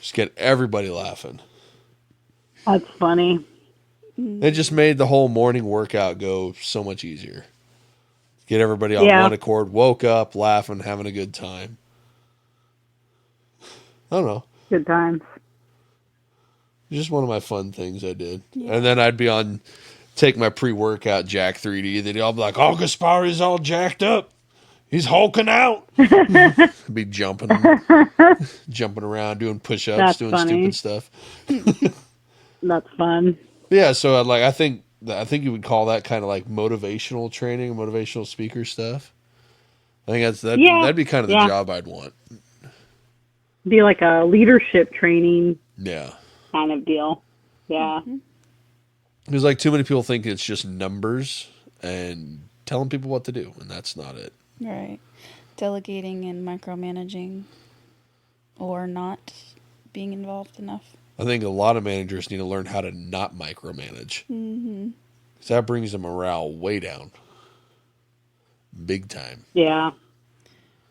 Just get everybody laughing. That's funny. It just made the whole morning workout go so much easier. Get everybody on one accord, woke up, laughing, having a good time. I don't know. Good times. Just one of my fun things I did. Yeah. And then I'd be take my pre-workout Jack 3D. They'd all be like, oh, Gaspari's all jacked up. He's hulking out. Be jumping around, doing push-ups, That's doing funny. stupid stuff. That's fun. Yeah, so I think you would call that kind of like motivational training, motivational speaker stuff. I think that'd be kind of the job I'd want. Be like a leadership training. Yeah. Kind of deal. Yeah. Because like too many people think it's just numbers and telling people what to do, and that's not it. Right. Delegating and micromanaging or not being involved enough. I think a lot of managers need to learn how to not micromanage. Because that brings the morale way down. Big time. Yeah.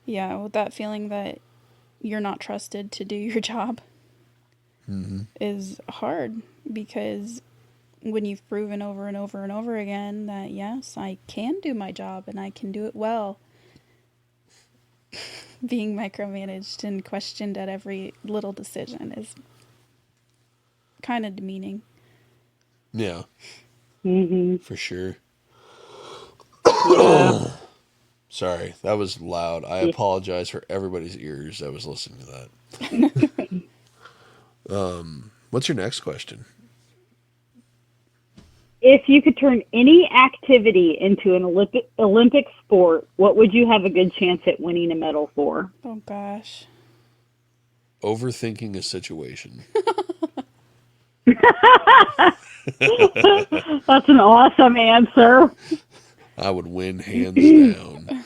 Yeah, with that feeling that you're not trusted to do your job is hard because when you've proven over and over and over again that, yes, I can do my job and I can do it well, being micromanaged and questioned at every little decision is kind of demeaning. Yeah. For sure. Yeah. Sorry, that was loud. I apologize for everybody's ears that was listening to that. What's your next question? If you could turn any activity into an Olympic sport, what would you have a good chance at winning a medal for? Oh, gosh. Overthinking a situation. That's an awesome answer. I would win hands down.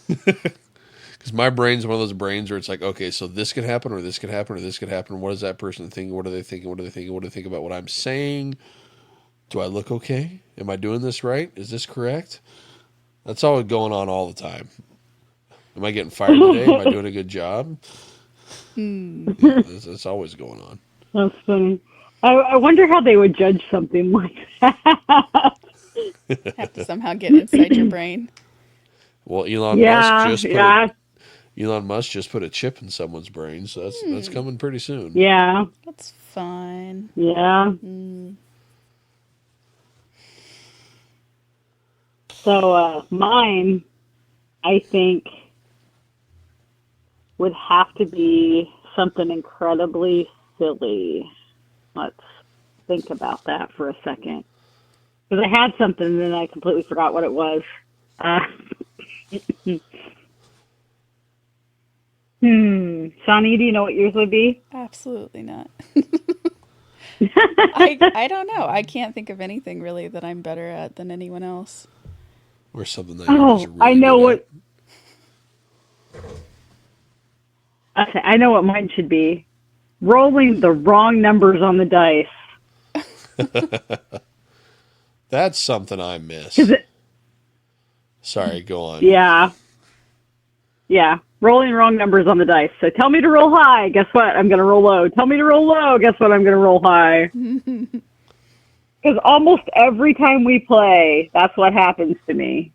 Because my brain's one of those brains where it's like, okay, so this could happen, or this could happen, or this could happen. What is that person thinking? What are they thinking? What are they thinking? What do they think about what I'm saying? Do I look okay? Am I doing this right? Is this correct? That's all going on all the time. Am I getting fired today? Am I doing a good job? Yeah, that's always going on. That's funny. I wonder how they would judge something like that. Have to somehow get inside your brain. Well, Yeah, yeah, Elon Musk just put a chip in someone's brain, so that's coming pretty soon. yeah, That's fun. yeah. Mm. So mine, I think, would have to be something incredibly silly. Let's think about that for a second. Because I had something and then I completely forgot what it was. Uh, Shaunie, do you know what yours would be? Absolutely not. I don't know. I can't think of anything really that I'm better at than anyone else. Or something that you're just Oh, I really know good at. what. Okay, I know what mine should be. Rolling the wrong numbers on the dice. That's something I 'Cause miss. it, Sorry, go on. yeah, yeah, rolling wrong numbers on the dice. So tell me to roll high. Guess what? I'm gonna roll low. Tell me to roll low. Guess what? I'm gonna roll high. Because almost every time we play, that's what happens to me.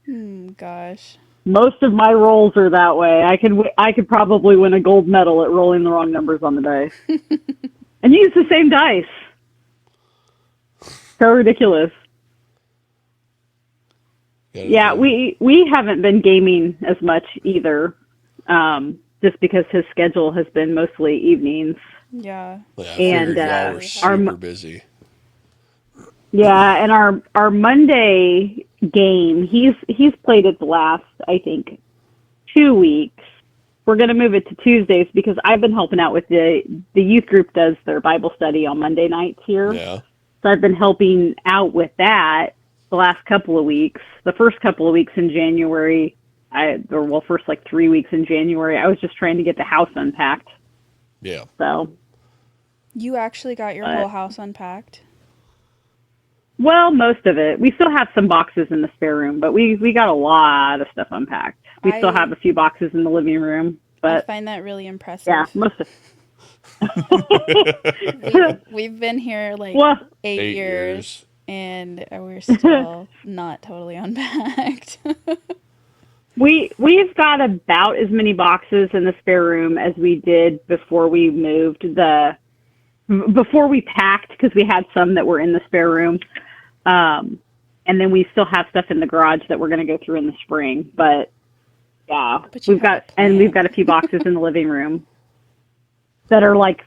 Gosh. Most of my rolls are that way. I could probably win a gold medal at rolling the wrong numbers on the dice, and use the same dice. So ridiculous. Yeah, we haven't been gaming as much either, just because his schedule has been mostly evenings. Yeah. Yeah, I And figured y'all were super busy. yeah, and our Monday game, he's played it the last, I think, 2 weeks. We're gonna move it to Tuesdays because I've been helping out with the youth group does their Bible study on Monday nights here. Yeah. So I've been helping out with that the last couple of weeks. The first couple of weeks in January, first like 3 weeks in January, I was just trying to get the house unpacked. Yeah. So. You actually got your whole house unpacked? Well, most of it. We still have some boxes in the spare room, but we got a lot of stuff unpacked. We still have a few boxes in the living room, but I find that really impressive. yeah, most of we've been here like 8 years, and we're still not totally unpacked. We've got about as many boxes in the spare room as we did before we packed, because we had some that were in the spare room. And then we still have stuff in the garage that we're going to go through in the spring. But yeah, we've got a few boxes in the living room that are like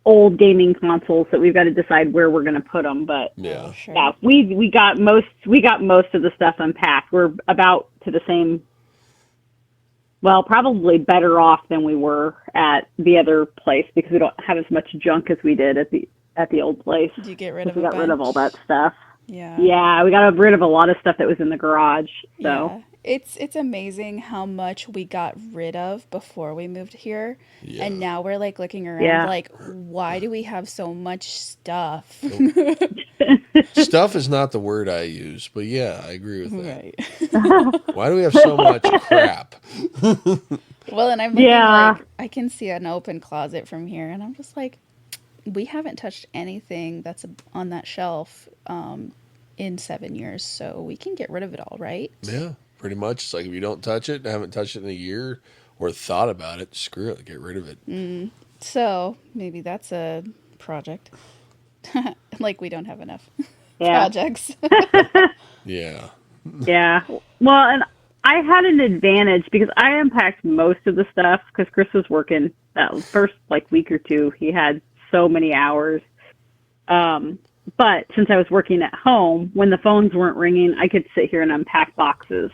old gaming consoles that we've got to decide where we're going to put them. But yeah, yeah, we got most of the stuff unpacked. We're about to the same. Well, probably better off than we were at the other place because we don't have as much junk as we did at the old place. Did you get rid of? We got rid of all that stuff. Yeah. Yeah, we got rid of a lot of stuff that was in the garage. So yeah. It's amazing how much we got rid of before we moved here. Yeah. And now we're like looking around like, why do we have so much stuff? Stuff is not the word I use, but yeah, I agree with that. Right. Why do we have so much crap? Well, and I'm looking like, I can see an open closet from here, and I'm just like, we haven't touched anything that's on that shelf in 7 years, so we can get rid of it all, right? Yeah, pretty much. It's like if you don't touch it, haven't touched it in a year, or thought about it, screw it, get rid of it. So maybe that's a project. Like we don't have enough projects. Yeah. Yeah. Well, and I had an advantage because I unpacked most of the stuff because Chris was working that first like week or two. He had so many hours. But since I was working at home, when the phones weren't ringing, I could sit here and unpack boxes.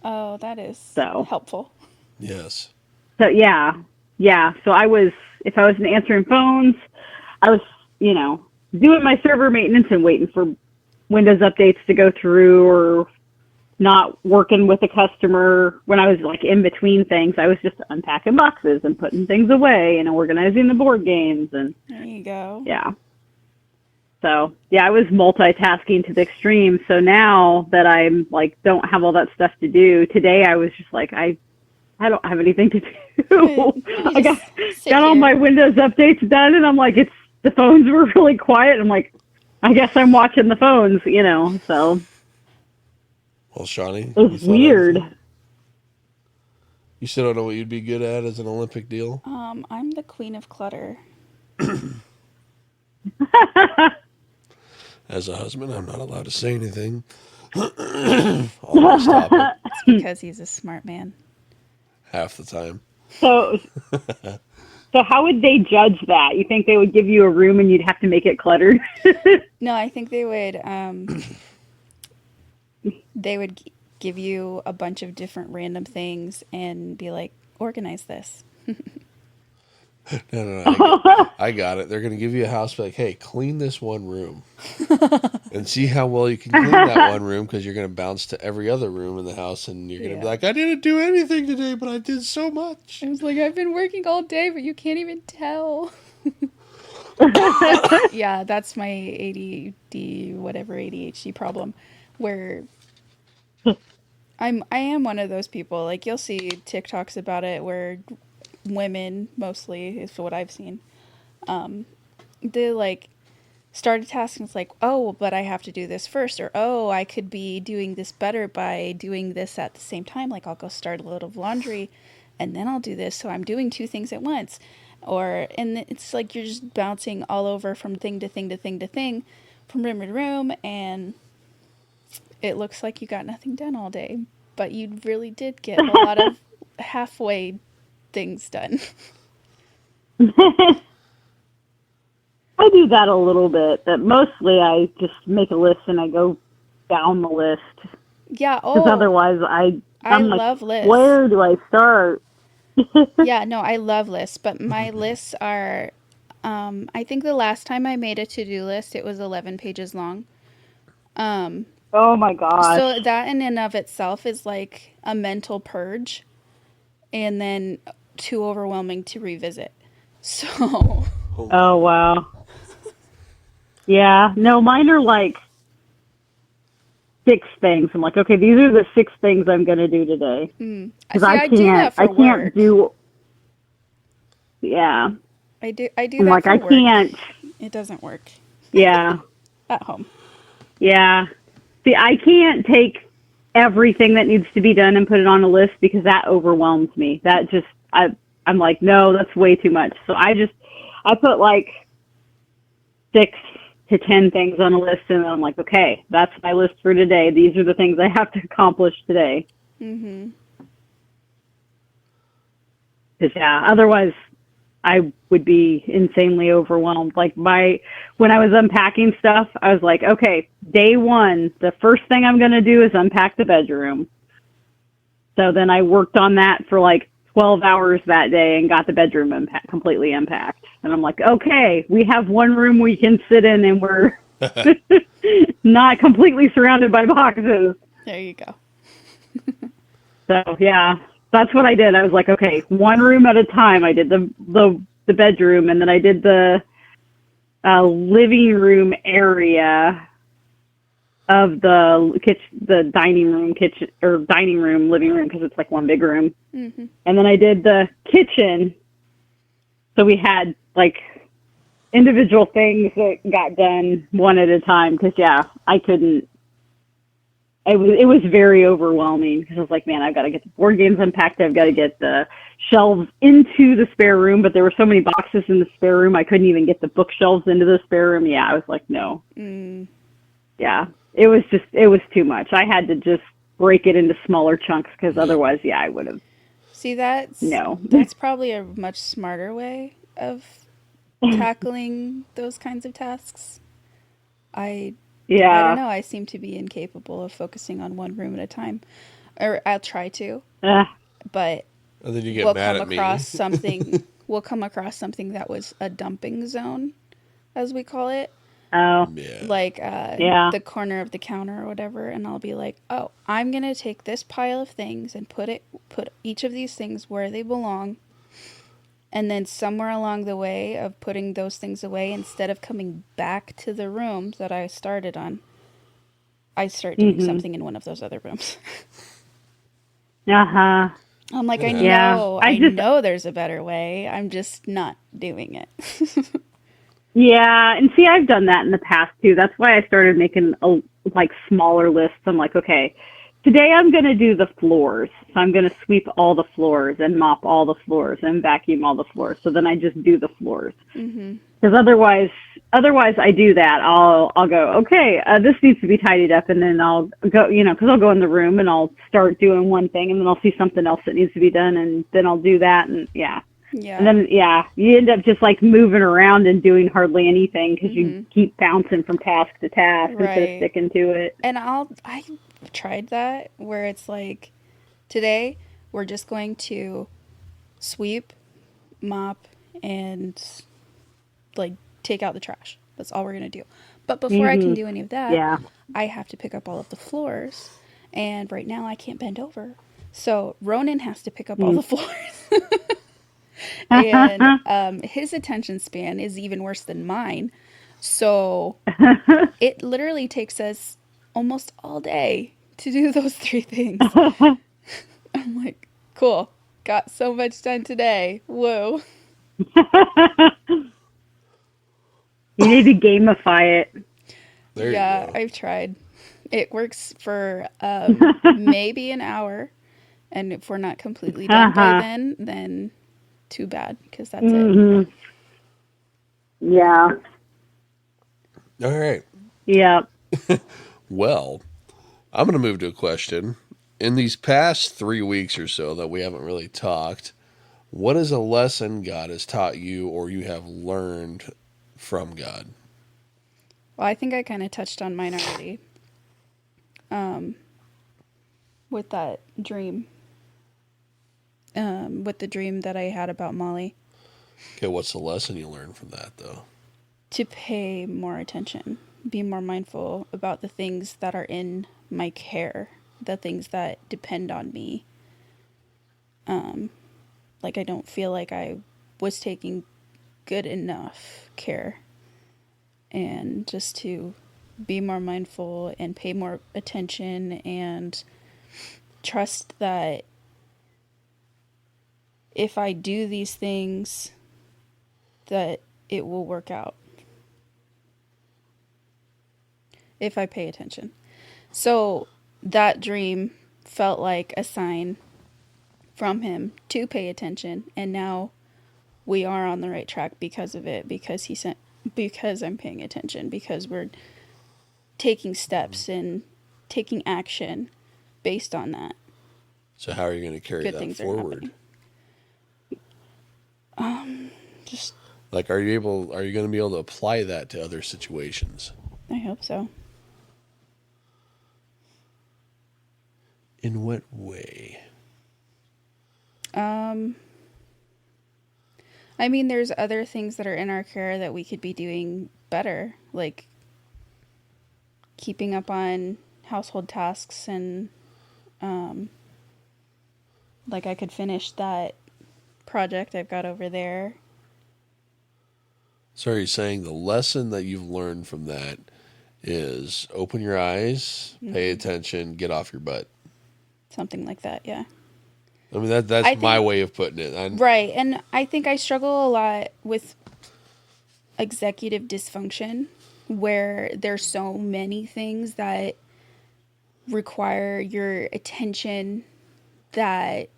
Oh, that is helpful. Yes. So yeah. So if I wasn't answering phones, I was, doing my server maintenance and waiting for Windows updates to go through, or not working with a customer when I was like in between things. I was just unpacking boxes and putting things away and organizing the board games. And there you go. Yeah. So yeah, I was multitasking to the extreme. So now that I'm like, don't have all that stuff to do today, I was just like, I don't have anything to do. I got all my Windows updates done, and I'm like, the phones were really quiet. I'm like, I guess I'm watching the phones, so. Well, Shaunie, you It's thought weird. anything? You still don't know what you'd be good at as an Olympic deal? I'm the queen of clutter. As a husband, I'm not allowed to say anything on this topic It's because he's a smart man. half the time. So, so how would they judge that? You think they would give you a room and you'd have to make it cluttered? No, I think they would give you a bunch of different random things and be like, organize this. No, I got it. They're going to give you a house, be like, hey, clean this one room. And see how well you can clean that one room, because you're going to bounce to every other room in the house, and you're going to be like, I didn't do anything today, but I did so much. I was like, I've been working all day, but you can't even tell. Yeah, that's my ADD, whatever ADHD problem, where I am one of those people. Like, you'll see TikToks about it where women, mostly, is what I've seen, they like start a task and it's like, oh, but I have to do this first, or oh, I could be doing this better by doing this at the same time. Like, I'll go start a load of laundry and then I'll do this, so I'm doing two things at once. And it's like you're just bouncing all over from thing to thing to thing to thing, from room to room, and it looks like you got nothing done all day, but you really did get a lot of halfway things done. I do that a little bit, but mostly I just make a list and I go down the list. Yeah, Because otherwise I love lists. Where do I start? Yeah, no, I love lists, but my lists are, I think the last time I made a to-do list, it was 11 pages long. Oh my gosh. So that in and of itself is like a mental purge, and then too overwhelming to revisit. So. Oh, wow. Yeah, no, mine are like 6 things. I'm like, okay, these are the 6 things I'm going to do today. Because I do that for work. Can't do. Yeah. I do I'm that like, for I work. can't. It doesn't work. Yeah. At home. Yeah. See, I can't take everything that needs to be done and put it on a list because that overwhelms me. That just, I'm like, no, that's way too much. So I put like 6 to 10 things on a list, and then I'm like, okay, that's my list for today. These are the things I have to accomplish today. Mm-hmm. Because, yeah, otherwise I would be insanely overwhelmed. Like when I was unpacking stuff, I was like, okay, day 1, the first thing I'm going to do is unpack the bedroom. So then I worked on that for like 12 hours that day and got the bedroom completely unpacked. And I'm like, okay, we have one room we can sit in and we're not completely surrounded by boxes. There you go. So, yeah, that's what I did. I was like, okay, one room at a time. I did the bedroom, and then I did the living room area of the dining room, living room, because it's like one big room. Mm-hmm. And then I did the kitchen. So we had like individual things that got done one at a time, because, yeah, I couldn't. It was very overwhelming, because I was like, man, I've got to get the board games unpacked. I've got to get the shelves into the spare room, but there were so many boxes in the spare room, I couldn't even get the bookshelves into the spare room. Yeah, I was like, no. Yeah, it was too much. I had to just break it into smaller chunks, because otherwise, yeah, I would have. See, that's probably a much smarter way of tackling those kinds of tasks. I don't know. I seem to be incapable of focusing on one room at a time, or I'll try to, but and then you get mad at me. We'll come across something that was a dumping zone, as we call it. Oh, yeah. Like the corner of the counter or whatever, and I'll be like, oh, I'm gonna take this pile of things and put each of these things where they belong. And then somewhere along the way of putting those things away, instead of coming back to the room that I started on, I start doing something in one of those other rooms. Uh-huh. I'm like, I know there's a better way. I'm just not doing it. Yeah, and see, I've done that in the past too. That's why I started making smaller lists. I'm like, okay, Today I'm going to do the floors. So I'm going to sweep all the floors and mop all the floors and vacuum all the floors. So then I just do the floors. Mm-hmm. Because otherwise I do that. I'll go, okay, this needs to be tidied up, and then I'll go, because I'll go in the room and I'll start doing one thing, and then I'll see something else that needs to be done, and then I'll do that, and yeah. Yeah. And then, you end up just like moving around and doing hardly anything because you keep bouncing from task to task instead of sticking to it. And I tried that where it's like, today we're just going to sweep, mop, and like take out the trash. That's all we're going to do. But before I can do any of that, I have to pick up all of the floors. And right now I can't bend over. So Ronan has to pick up all the floors. And his attention span is even worse than mine. So it literally takes us almost all day to do those three things. I'm like, cool. Got so much done today. Whoa. You need to gamify it. There you go. I've tried. It works for maybe an hour. And if we're not completely done by then too bad, because that's it. Yeah. All right. Yeah. Well, I'm going to move to a question. In these past 3 weeks or so that we haven't really talked, what is a lesson God has taught you or you have learned from God? Well, I think I kind of touched on mine already. With that dream. With the dream that I had about Molly. Okay, what's the lesson you learned from that, though? To pay more attention. Be more mindful about the things that are in my care. The things that depend on me. Like I don't feel like I was taking good enough care. And just to be more mindful and pay more attention and trust that if I do these things, that it will work out. If I pay attention. So that dream felt like a sign from him to pay attention, and now we are on the right track because of it, because I'm paying attention, because we're taking steps and taking action based on that. So how are you going to carry that forward? Just like, are you going to be able to apply that to other situations? I hope so. In what way? I mean, there's other things that are in our care that we could be doing better, like keeping up on household tasks, and like I could finish that project I've got over there. So are you saying the lesson that you've learned from that is open your eyes, pay attention, get off your butt? Something like that, yeah. I mean, that's my way of putting it. Right, and I think I struggle a lot with executive dysfunction, where there's so many things that require your attention that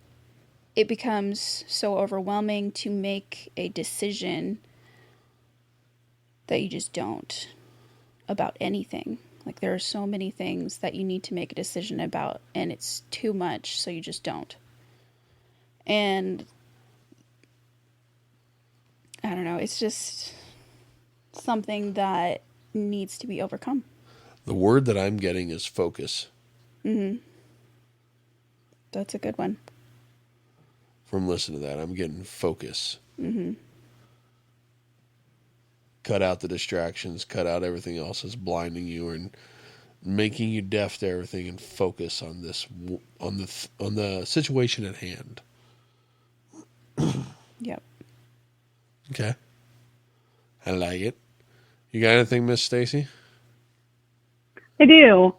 it becomes so overwhelming to make a decision that you just don't about anything. Like, there are so many things that you need to make a decision about, and it's too much, so you just don't. And I don't know, it's just something that needs to be overcome. The word that I'm getting is focus. That's a good one. From listening to that, I'm getting focus. Cut out the distractions, cut out everything else that's blinding you and making you deaf to everything, and focus on the situation at hand. Yep. Okay. I like it. You got anything, Miss Stacy? I do.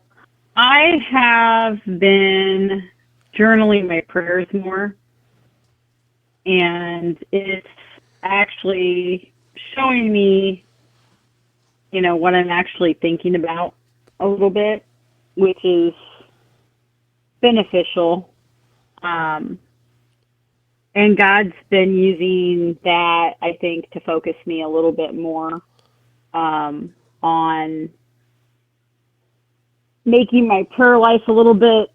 I have been journaling my prayers more, and it's actually showing me, what I'm actually thinking about a little bit, which is beneficial. Um, and God's been using that, I think, to focus me a little bit more on making my prayer life a little bit.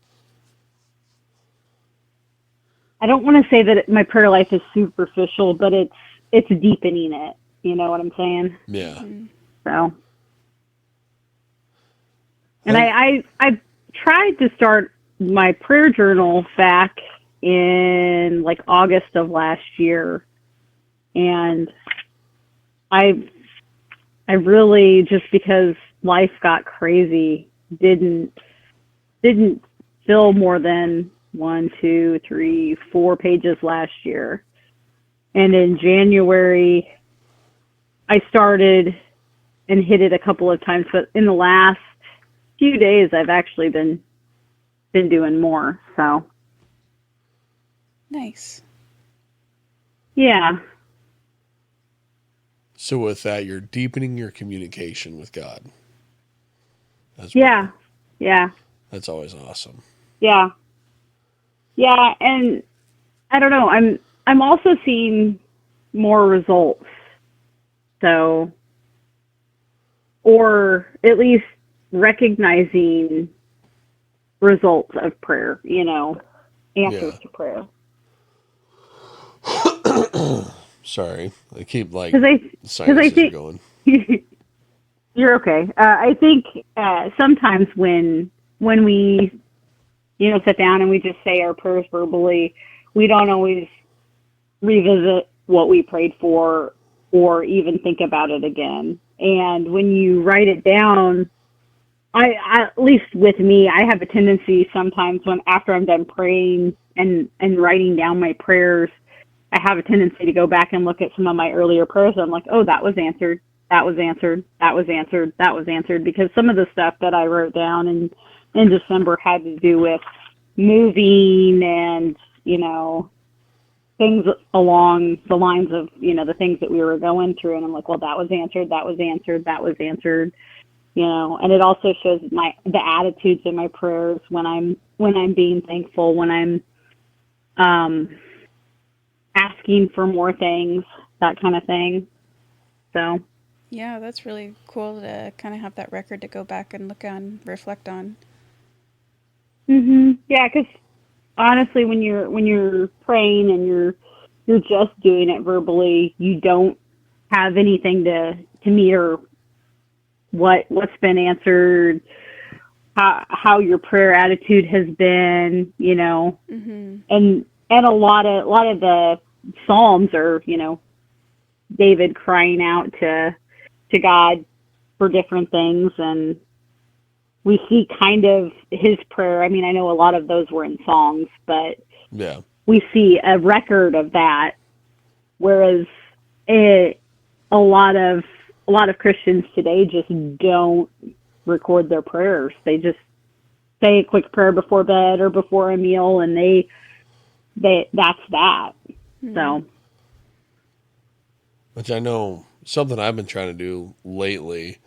I don't want to say that my prayer life is superficial, but it's deepening it. You know what I'm saying? Yeah. So, and I tried to start my prayer journal back in like August of last year, and I I really, just because life got crazy, didn't fill more than 1, 2, 3, 4 pages last year. And in January, I started and hit it a couple of times, but in the last few days, I've actually been doing more. So Nice. yeah, So with that, you're deepening your communication with God as yeah, well. yeah, That's always awesome. yeah, yeah. And I don't know. I'm also seeing more results. So, or at least recognizing results of prayer. Answers Yeah. to prayer. Sorry. I keep like Because I sinuses are think going. you're okay. I think sometimes when we sit down and we just say our prayers verbally, we don't always revisit what we prayed for or even think about it again. And when you write it down, at least with me, I have a tendency sometimes when after I'm done praying and writing down my prayers, I have a tendency to go back and look at some of my earlier prayers. I'm like, oh, that was answered. That was answered. That was answered. That was answered. Because some of the stuff that I wrote down in December had to do with moving and, things along the lines of, the things that we were going through. And I'm like, well, that was answered. That was answered. That was answered. And it also shows the attitudes in my prayers when I'm being thankful, when I'm asking for more things, that kind of thing. So Yeah, that's really cool to kind of have that record to go back and look on, reflect on. yeah, because honestly, when you're praying and you're just doing it verbally, you don't have anything to mirror what's been answered, how your prayer attitude has been, Mm-hmm. and a lot of the psalms are, David crying out to God for different things, and we see kind of his prayer. I mean, I know a lot of those were in songs, but Yeah. we see a record of that, whereas it, a lot of Christians today just don't record their prayers. They just say a quick prayer before bed or before a meal, and that's that. Mm-hmm. So Which I know something I've been trying to do lately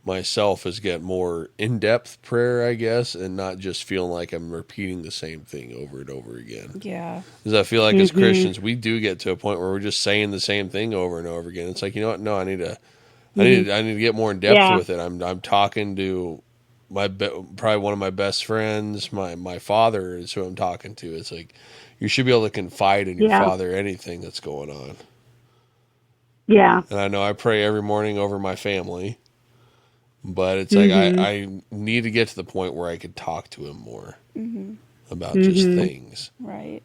myself is get more in depth prayer, I guess, and not just feeling like I'm repeating the same thing over and over again. Yeah. Because I feel like as mhm, Christians, we do get to a point where we're just saying the same thing over and over again. It's like, you know what? No, mhm, I need to get more in depth yeah, with it. I'm talking to probably one of my best friends, my father is who I'm talking to. It's like you should be able to confide in your yeah, father anything that's going on. yeah, And I know I pray every morning over my family, but it's like mhm, I need to get to the point where I could talk to him more Mm-hmm. about just mhm, things. Right.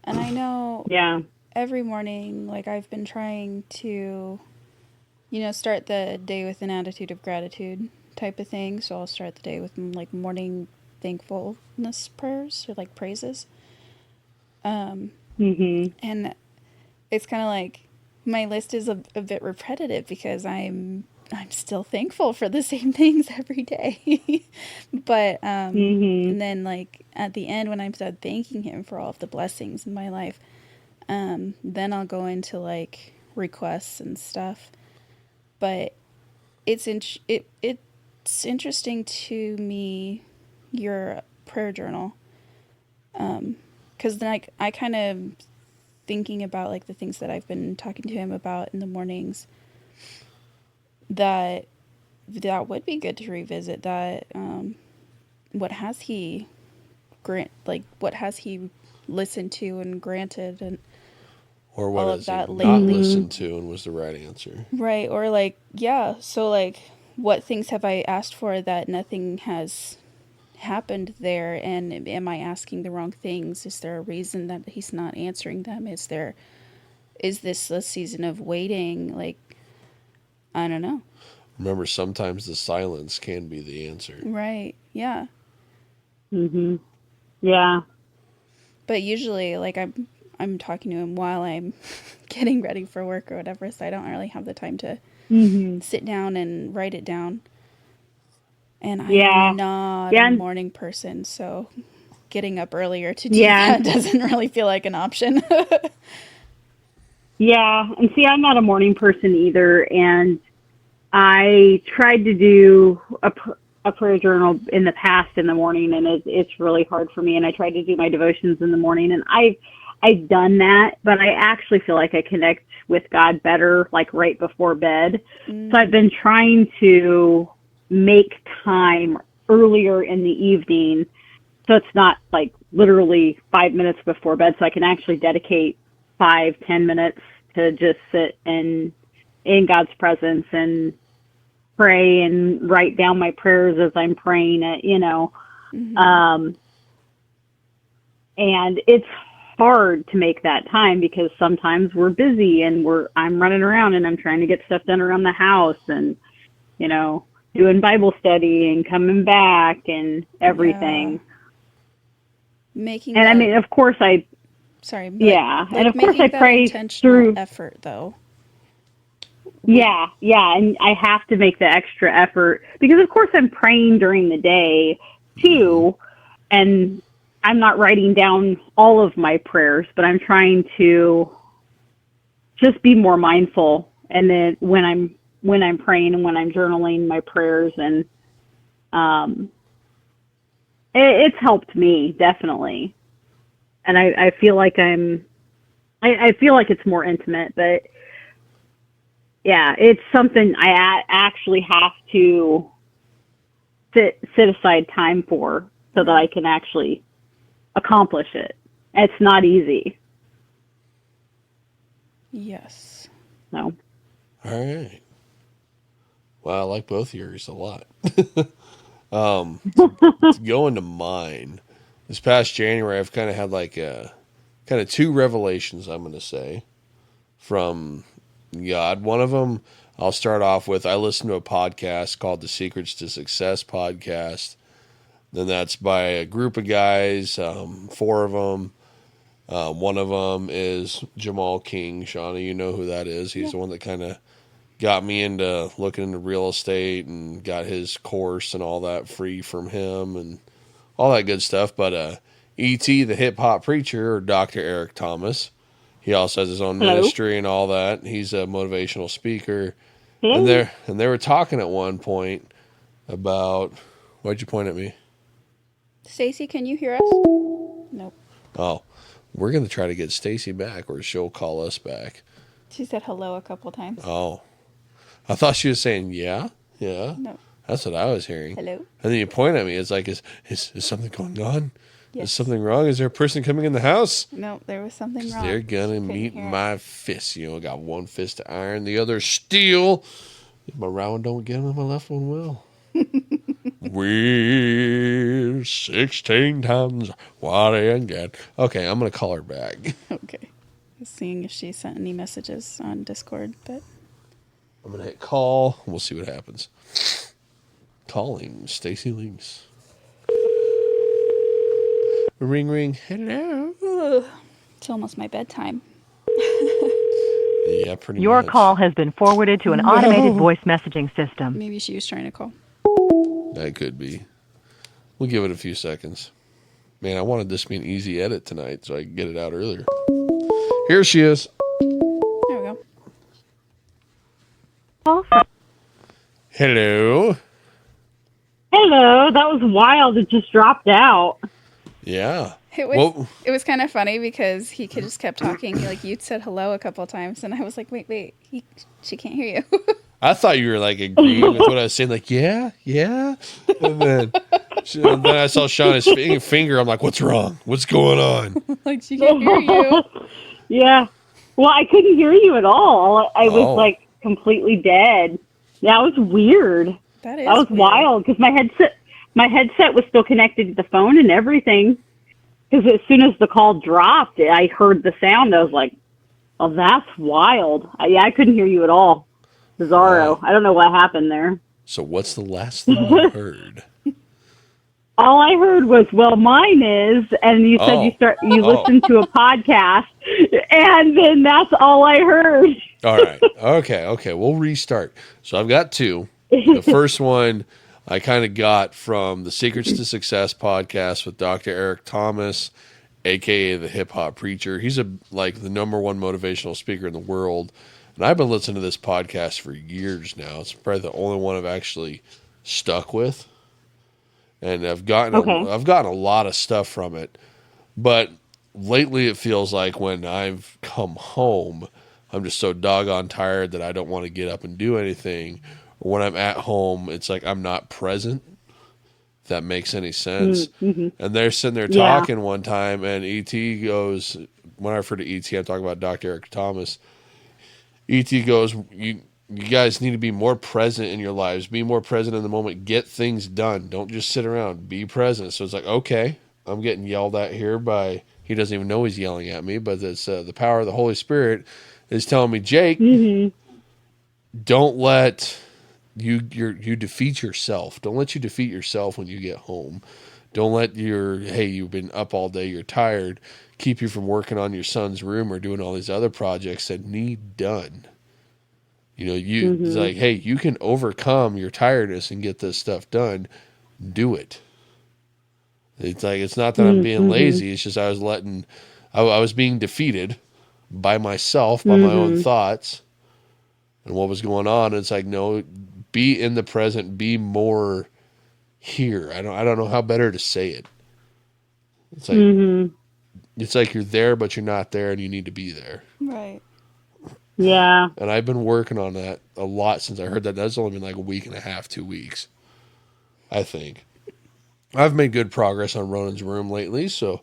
And I know yeah, every morning, like, I've been trying to, start the day with an attitude of gratitude type of thing. So I'll start the day with, like, morning thankfulness prayers or, like, praises. Um, mhm, and it's kind of like my list is a bit repetitive because I'm still thankful for the same things every day. But mhm, and then, like, at the end when I'm done thanking him for all of the blessings in my life, then I'll go into, like, requests and stuff. But it's interesting to me, your prayer journal, Because then I kind of thinking about like the things that I've been talking to him about in the mornings, that would be good to revisit. That what has he what has he listened to and granted, and Or what all has of he that not lately. listened to and was the right answer? Right. Or like, yeah, so like what things have I asked for that nothing has happened there, and am I asking the wrong things? Is there a reason that he's not answering them? Is this a season of waiting? Like, I don't know. Remember, sometimes the silence can be the answer. Right. Yeah. Mhm. Yeah. But usually like I'm talking to him while I'm getting ready for work or whatever, so I don't really have the time to Mhm. sit down and write it down. And Yeah. I'm not Yeah. a morning person, so getting up earlier to do Yeah. that doesn't really feel like an option. Yeah. And see, I'm not a morning person either, and I tried to do a prayer journal in the past in the morning, and it's really hard for me. And I tried to do my devotions in the morning, and I've done that, but I actually feel like I connect with God better like right before bed. So I've been trying to make time earlier in the evening, so it's not like literally 5 minutes before bed, so I can actually dedicate 5-10 minutes to just sit in God's presence and pray and write down my prayers as I'm praying it. And it's hard to make that time because sometimes we're busy and I'm running around and I'm trying to get stuff done around the house and, doing Bible study and coming back and everything. Yeah. Making And that, I mean, of course sorry, yeah. like And of course I making that pray intentional through. effort though. Yeah, and I have to make the extra effort because, of course, I'm praying during the day too, and I'm not writing down all of my prayers, but I'm trying to just be more mindful. And then when I'm praying and when I'm journaling my prayers, and it's helped me definitely. And I feel like I feel like it's more intimate, but yeah, it's something I actually have to sit aside time for so that I can actually accomplish it. It's not easy. Yes. So. All right. Well, I like both yours a lot. To go into mine, this past January, I've kind of had like kind of two revelations, I'm going to say, from God. One of them, I'll start off with, I listened to a podcast called the Secrets to Success podcast. Then that's by a group of guys, four of them. One of them is Jamal King. Shaunie, you know who that is. He's the one that kind of got me into looking into real estate and got his course and all that free from him and all that good stuff. But E.T., the hip hop preacher, or Dr. Eric Thomas, he also has his own Hello. ministry and all that. He's a motivational speaker. Hello. And they were talking at one point about, why'd you point at me? Stacy, can you hear us? Nope. Oh, we're going to try to get Stacy back, or she'll call us back. She said hello a couple times. Oh, I thought she was saying, yeah. No. That's what I was hearing. Hello? And then you point at me. It's like, is something going on? Yes. Is something wrong? Is there a person coming in the house? No, there was something wrong. They're going to meet my fist. I got one fist of iron, the other steel. If my right one don't get them, my left one will. We're 16 times what I get. Okay, I'm going to call her back. Okay. Seeing if she sent any messages on Discord, but I'm going to hit call. We'll see what happens. Calling Stacy Links. Ring, ring. Hello. it's almost my bedtime. Yeah, pretty Your much. call has been forwarded to an automated voice messaging system. Maybe she was trying to call. That could be. We'll give it a few seconds. Man, I wanted this to be an easy edit tonight so I could get it out earlier. Here she is. There we go. Hello. Hello. That was wild. It just dropped out. Yeah. It was kind of funny because he just kept talking. Like, you said hello a couple of times, and I was like, wait, she can't hear you. I thought you were like agreeing with what I was saying, like, yeah. And then I saw Shaunie's finger. I'm like, what's wrong? What's going on? Like, she can't hear you. Yeah. Well, I couldn't hear you at all. I was like completely dead. Yeah, it was weird. That was weird. Wild because my headset was still connected to the phone and everything. Because as soon as the call dropped, I heard the sound. I was like, "Oh, that's wild." I couldn't hear you at all. Bizarro. I don't know what happened there. So what's the last thing you heard? All I heard was, "Well, mine is," and you said you listened to a podcast, and then that's all I heard. All right. Okay. We'll restart. So I've got two. The first one I kind of got from the Secrets to Success podcast with Dr. Eric Thomas, aka the Hip Hop Preacher. He's the number one motivational speaker in the world, and I've been listening to this podcast for years now. It's probably the only one I've actually stuck with, and I've gotten a lot of stuff from it. But lately, it feels like when I've come home, I'm just so doggone tired that I don't want to get up and do anything. When I'm at home, it's like I'm not present, if that makes any sense. Mm-hmm. And they're sitting there talking one time, and E.T. goes, when I refer to E.T., I'm talking about Dr. Eric Thomas. E.T. goes, you guys need to be more present in your lives. Be more present in the moment. Get things done. Don't just sit around. Be present. So it's like, okay, I'm getting yelled at here by, he doesn't even know he's yelling at me, but it's the power of the Holy Spirit is telling me, Jake, don't let... You defeat yourself. Don't let you defeat yourself when you get home. Don't let you've been up all day, you're tired, keep you from working on your son's room or doing all these other projects that need done. It's like, hey, you can overcome your tiredness and get this stuff done. Do it. It's like, it's not that I'm being lazy. It's just I was being defeated by myself, by my own thoughts and what was going on. It's like, no, be in the present, be more here. I don't know how better to say it. It's like it's like you're there, but you're not there, and you need to be there. Right. Yeah. And I've been working on that a lot since I heard that. That's only been like a week and a half, 2 weeks, I think. I've made good progress on Ronan's room lately, so.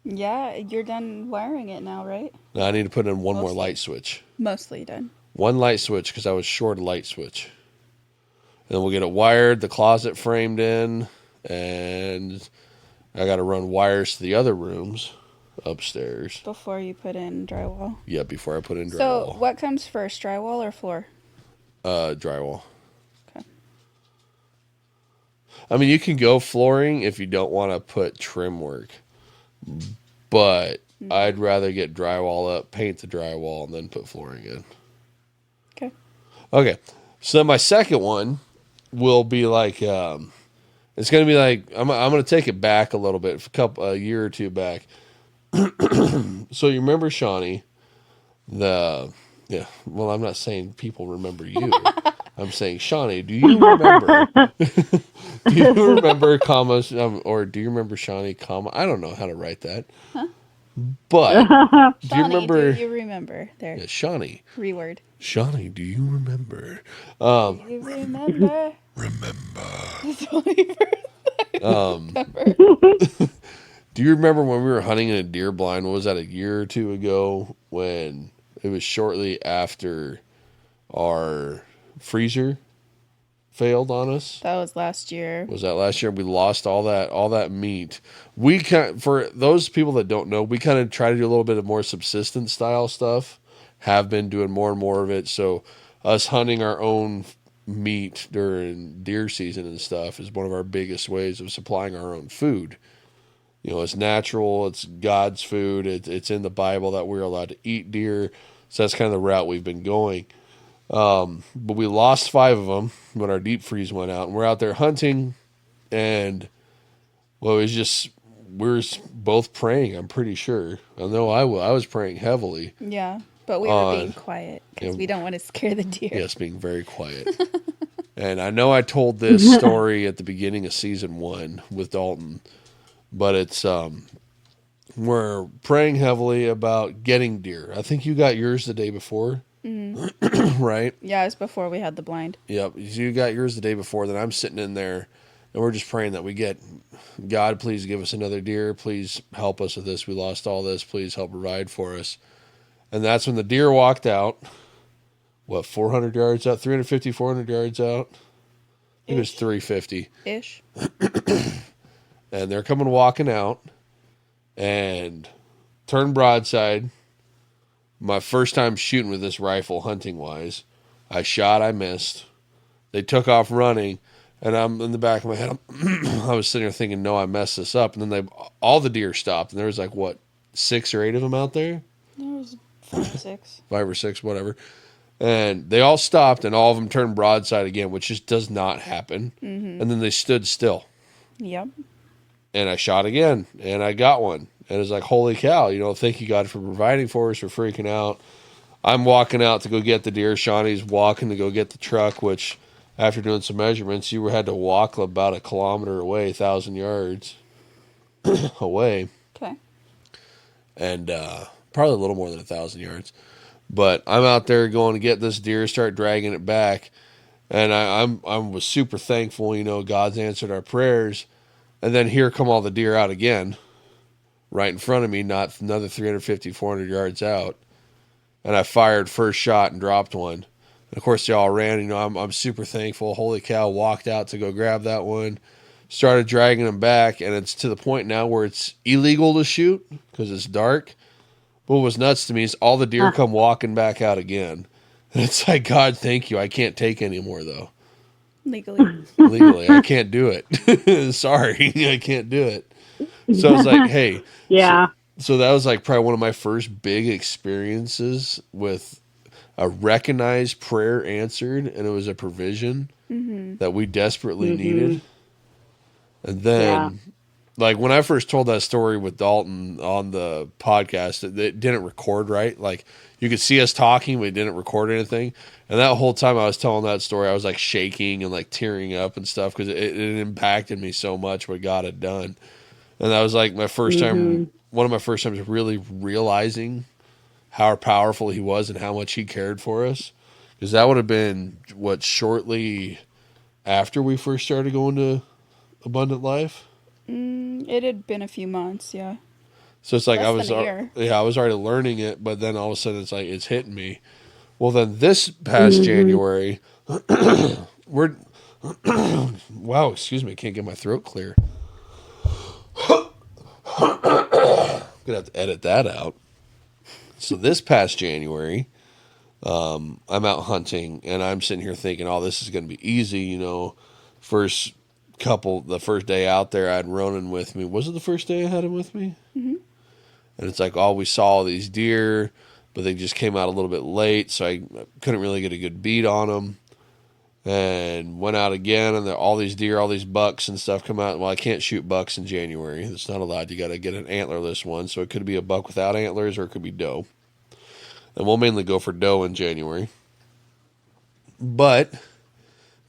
Yeah, you're done wiring it now, right? Now I need to put in one more light switch. Mostly done. One light switch because I was short a light switch. And then we'll get it wired, the closet framed in, and I got to run wires to the other rooms upstairs. Before you put in drywall? Yeah, before I put in drywall. So what comes first, drywall or floor? Drywall. Okay. I mean, you can go flooring if you don't want to put trim work. But I'd rather get drywall up, paint the drywall, and then put flooring in. Okay. So my second one will be like, it's going to be like, I'm going to take it back a little bit, a year or two back. So you remember Shaunie, well, I'm not saying people remember you. I'm saying, Shaunie, do you remember, or do you remember Shaunie, comma? I don't know how to write that. Huh? But, do you remember? Do you remember? There. Yeah, Shaunie. Reword. Shaunie, do you remember? Do you remember? Do you remember when we were hunting in a deer blind? What was that, a year or two ago? When it was shortly after our freezer failed on us. That was last year. Was that last year? We lost all that meat. For those people that don't know, we kind of try to do a little bit of more subsistence style stuff. Have been doing more and more of it. So us hunting our own meat during deer season and stuff is one of our biggest ways of supplying our own food. It's natural. It's God's food. It's in the Bible that we're allowed to eat deer. So that's kind of the route we've been going. But we lost 5 of them when our deep freeze went out, and we're out there hunting, and it was just, we were both praying, I'm pretty sure. I know I was praying heavily. Yeah, but we were being quiet because we don't want to scare the deer. Yes, being very quiet. And I know I told this story at the beginning of season 1 with Dalton, but it's we're praying heavily about getting deer. I think you got yours the day before, right? Yeah, it's before we had the blind. Yep. So you got yours the day before. Then I'm sitting in there, and we're just praying that we get. God, please give us another deer. Please help us with this. We lost all this. Please help provide for us. And that's when the deer walked out. What, 400 yards out? 350, 400 yards out? I think it was 350. Ish. And they're coming walking out and turned broadside. My first time shooting with this rifle, hunting wise. I shot, I missed. They took off running, and I'm in the back of my head. I was sitting there thinking, no, I messed this up. And then all the deer stopped, and there was like, what, 6 or 8 of them out there? There was 5 or 6. 5 or 6, whatever. And they all stopped, and all of them turned broadside again, which just does not happen. Mm-hmm. And then they stood still. Yep. And I shot again, and I got one. And it was like, holy cow, thank you, God, for providing for us, for freaking out. I'm walking out to go get the deer. Shaunie's walking to go get the truck, which, after doing some measurements, you had to walk about 1 kilometer away, 1,000 yards away. Okay. And probably a little more than 1,000 yards. But I'm out there going to get this deer, start dragging it back. And I was super thankful, God's answered our prayers. And then here come all the deer out again, right in front of me, not another 350, 400 yards out. And I fired first shot and dropped one. And of course, they all ran. I'm super thankful. Holy cow, walked out to go grab that one. Started dragging them back. And it's to the point now where it's illegal to shoot because it's dark. But what was nuts to me is all the deer come walking back out again. And it's like, God, thank you. I can't take any more, though. Legally, I can't do it. Sorry, I can't do it. So I was like, hey. Yeah. So that was like probably one of my first big experiences with a recognized prayer answered, and it was a provision that we desperately needed. And then, like when I first told that story with Dalton on the podcast, it didn't record right. Like you could see us talking, but it didn't record anything. And that whole time I was telling that story, I was like shaking and like tearing up and stuff because it impacted me so much what God had done. And that was like my first time, one of my first times really realizing how powerful he was and how much he cared for us. Because that would have been, shortly after we first started going to Abundant Life? It had been a few months, yeah. So it's like I was already learning it, but then all of a sudden it's like it's hitting me. Well, then this past January, we're wow, excuse me, I can't get my throat clear. Gonna have to edit that out. So this past January, I'm out hunting and I'm sitting here thinking, oh, this is gonna be easy, the first day out there, I had Ronan with me. Was it the first day I had him with me? Mm-hmm. And it's like, we saw these deer, but they just came out a little bit late, so I couldn't really get a good beat on them. And went out again, and all these deer, all these bucks and stuff come out. Well, I can't shoot bucks in January. It's not allowed. You got to get an antlerless one, so it could be a buck without antlers, or it could be doe. And we'll mainly go for doe in January. But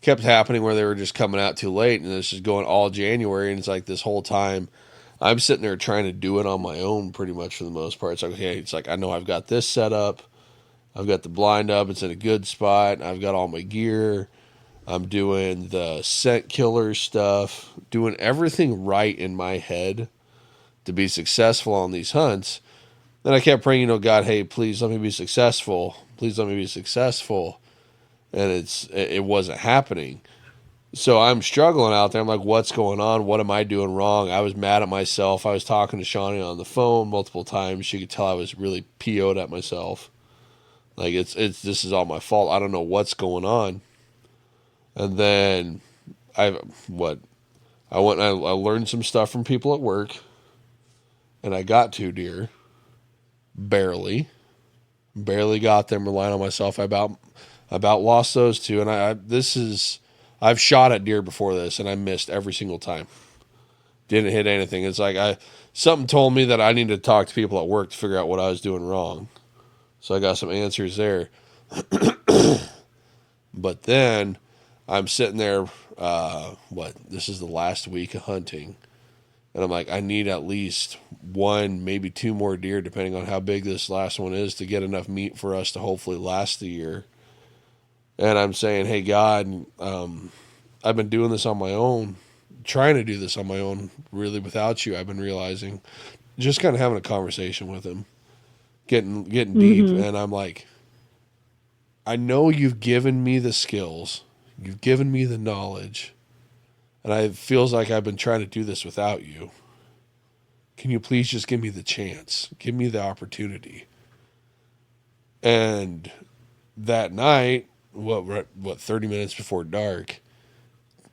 kept happening where they were just coming out too late, and this is going all January, and it's like this whole time I'm sitting there trying to do it on my own pretty much for the most part. It's like, okay, I know I've got this set up, I've got the blind up, it's in a good spot, I've got all my gear, I'm doing the scent killer stuff, doing everything right in my head to be successful on these hunts. Then I kept praying, God, hey, please let me be successful, please let me be successful. And it wasn't happening. So I'm struggling out there. I'm like, what's going on? What am I doing wrong? I was mad at myself. I was talking to Shaunie on the phone multiple times. She could tell I was really PO'd at myself. Like this is all my fault. I don't know what's going on. And then I went and I learned some stuff from people at work, and I got 2 deer. Barely got them, relying on myself. I about lost those 2, and I've shot at deer before this, and I missed every single time. Didn't hit anything. It's like something told me that I needed to talk to people at work to figure out what I was doing wrong. So I got some answers there. But then I'm sitting there, this is the last week of hunting, And I'm like, I need at least one, maybe two more deer, depending on how big this last one is, to get enough meat for us to hopefully last the year. And I'm saying, hey, God, I've been doing this on my own, trying to do this on my own, really without you. I've been realizing, just kind of having a conversation with him, getting deep. And I'm like, I know you've given me the skills, you've given me the knowledge, and it feels like I've been trying to do this without you. Can you please just give me the chance? Give me the opportunity. And that night, what 30 minutes before dark,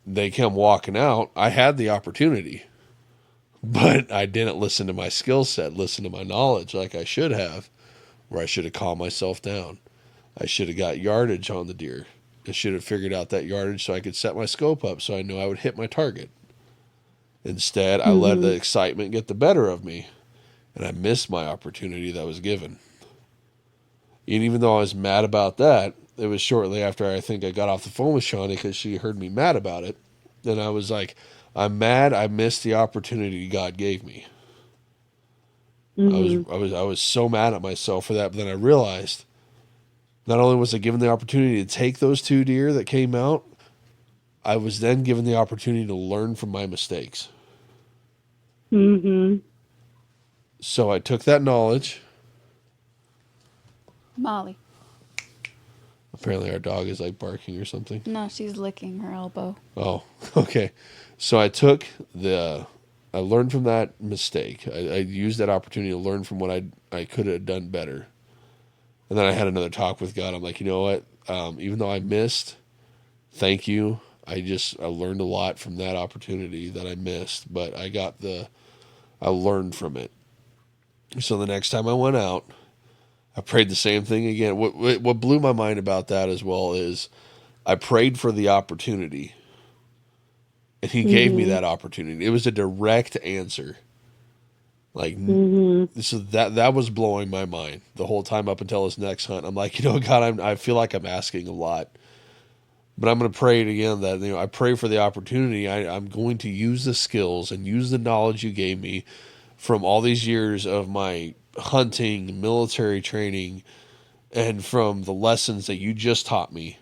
they come walking out. I had the opportunity, but I didn't listen to my skill set, listen to my knowledge like I should have, where I should have calmed myself down. I should have got yardage on the deer. I should have figured out that yardage so I could set my scope up so I knew I would hit my target. Instead, I let the excitement get the better of me, and I missed my opportunity that was given. And even though I was mad about that, it was shortly after I think I got off the phone with Shaunie because she heard me mad about it. And I was like, I'm mad I missed the opportunity God gave me. I was so mad at myself for that, but then I realized not only was I given the opportunity to take those two deer that came out, I was then given the opportunity to learn from my mistakes. So I took that knowledge. Molly. Apparently our dog is like barking or something. No, she's licking her elbow. Oh, okay. So I learned from that mistake. I used that opportunity to learn from what I could have done better. And then I had another talk with God. I'm like, you know what? Even though I missed, thank you. I learned a lot from that opportunity that I missed, but I learned from it. So the next time I went out, I prayed the same thing again. What blew my mind about that as well is I prayed for the opportunity, and he gave me that opportunity. It was a direct answer. Like, so that was blowing my mind the whole time up until this next hunt. I'm like, God, I feel like I'm asking a lot, but I'm going to pray it again that, I pray for the opportunity. I'm going to use the skills and use the knowledge you gave me from all these years of my hunting, military training, and from the lessons that you just taught me.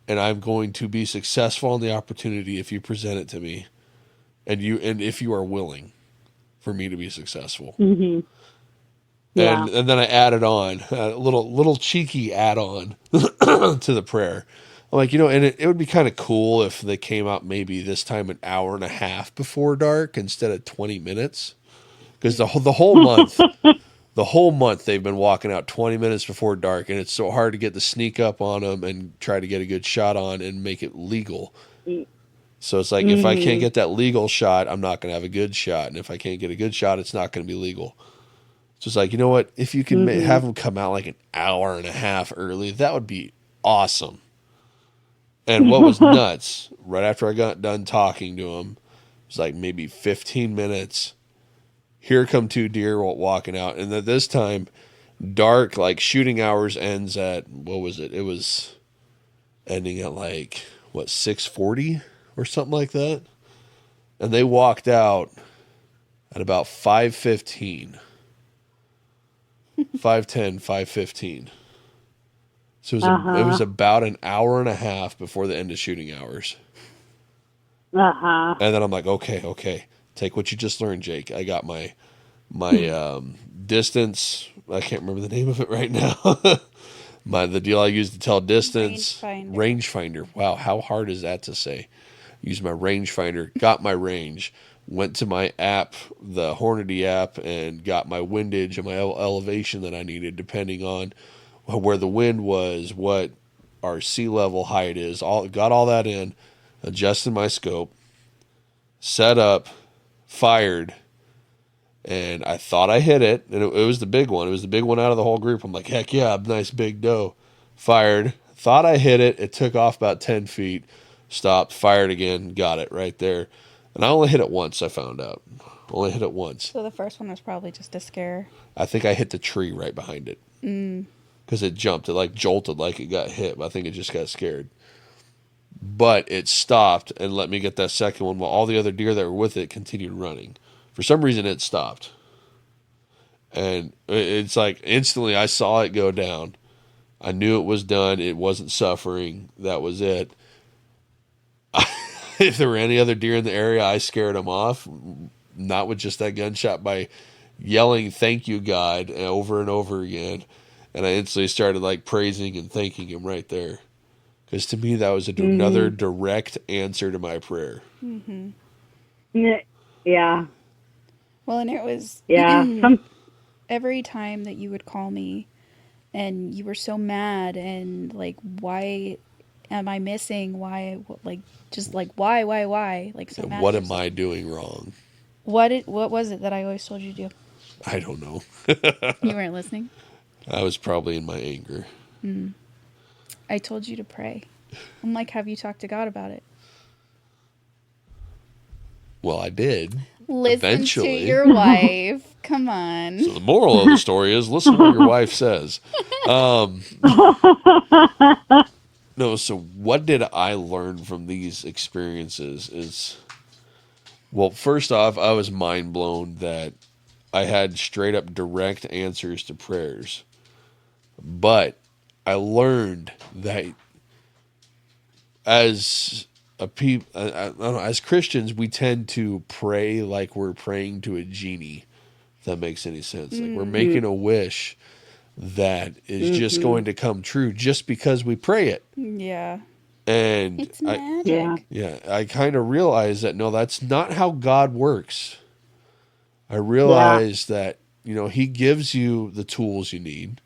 And I'm going to be successful on the opportunity if you present it to me, and if you are willing for me to be successful. Yeah. And then I added on a little cheeky add-on to the prayer. I'm like, and it would be kind of cool if they came out maybe this time an hour and a half before dark instead of 20 minutes. Because the whole month they've been walking out 20 minutes before dark, and it's so hard to get the sneak up on them and try to get a good shot on and make it legal. So it's like, if I can't get that legal shot, I'm not going to have a good shot. And if I can't get a good shot, it's not going to be legal. So it's like, you know what? If you can have them come out like an hour and a half early, that would be awesome. And what was nuts, right after I got done talking to him, it was like maybe 15 minutes. Here come two deer walking out. And at this time, dark, like shooting hours ends at, what was it? It was ending at like, 6:40 or something like that. And they walked out at about 5:15. 5:10, 5:15. So it was about an hour and a half before the end of shooting hours. And then I'm like, okay. Take what you just learned, Jake. I got my distance. I can't remember the name of it right now. The deal I used to tell distance. Rangefinder. Wow, how hard is that to say? Use my rangefinder. Got my range. Went to my app, the Hornady app, and got my windage and my elevation that I needed, depending on where the wind was, what our sea level height is. Got all that in. Adjusted my scope. Set up. Fired, and I thought I hit it, and it was the big one. It was the big one out of the whole group. I'm like, heck yeah, nice big doe. Fired, thought I hit it. It took off about 10 feet, stopped, fired again, got it right there. And I only hit it once, I found out. Only hit it once. So the first one was probably just a scare. I think I hit the tree right behind it. Because it jumped. It like jolted like it got hit, but I think it just got scared. But it stopped and let me get that second one while all the other deer that were with it continued running. For some reason, it stopped. And it's like instantly I saw it go down. I knew it was done. It wasn't suffering. That was it. If there were any other deer in the area, I scared them off. Not with just that gunshot, by yelling, "Thank you, God," over and over again. And I instantly started like praising and thanking him right there. Because to me, that was another direct answer to my prayer. Mm-hmm. Yeah. Well, and it was every time that you would call me and you were so mad and like, why am I missing? Why, like, just like, why, like so mad. What am I doing wrong? What was it that I always told you to do? I don't know. You weren't listening? I was probably in my anger. I told you to pray. I'm like, have you talked to God about it? Well, I did. Listen eventually. to your wife. Come on. So the moral of the story is listen to what your wife says. No, so what did I learn from these experiences is, well, first off, I was mind blown that I had straight up direct answers to prayers. But I learned that as I don't know, as Christians, we tend to pray like we're praying to a genie, if that makes any sense. Like we're making a wish that is just going to come true just because we pray it. Yeah. And it's magic. I kind of realized that, no, that's not how God works. I realized that, he gives you the tools you need.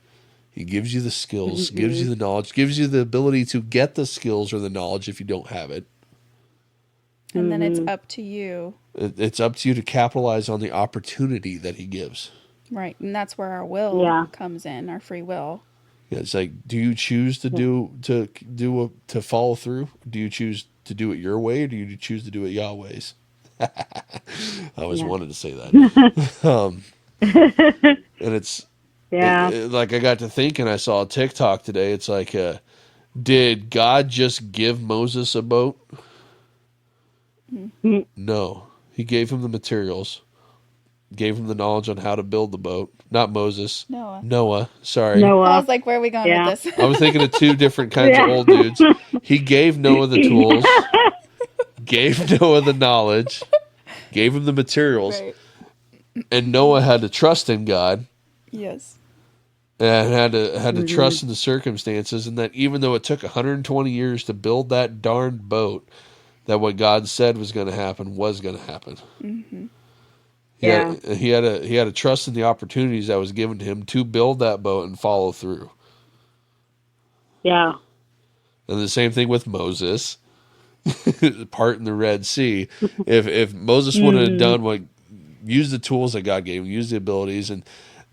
He gives you the skills, gives you the knowledge, gives you the ability to get the skills or the knowledge if you don't have it. And then it's up to you. It's up to you to capitalize on the opportunity that he gives. Right. And that's where our will comes in, our free will. Yeah, it's like, do you choose to follow through? Do you choose to do it your way, or do you choose to do it Yahweh's? I always wanted to say that. And it's like I got to thinking, I saw a TikTok today. It's like, did God just give Moses a boat? No. He gave him the materials, gave him the knowledge on how to build the boat. Not Moses. Noah. Sorry. I was like, where are we going with this? I was thinking of two different kinds of old dudes. He gave Noah the tools, gave Noah the knowledge, gave him the materials, and Noah had to trust in God. Yes. And had to trust in the circumstances, and that even though it took 120 years to build that darned boat, that what God said was going to happen was going to happen. Mm-hmm. He had to trust in the opportunities that was given to him to build that boat and follow through. Yeah. And the same thing with Moses, part in the Red Sea. If Moses wouldn't have done use the tools that God gave him, use the abilities, and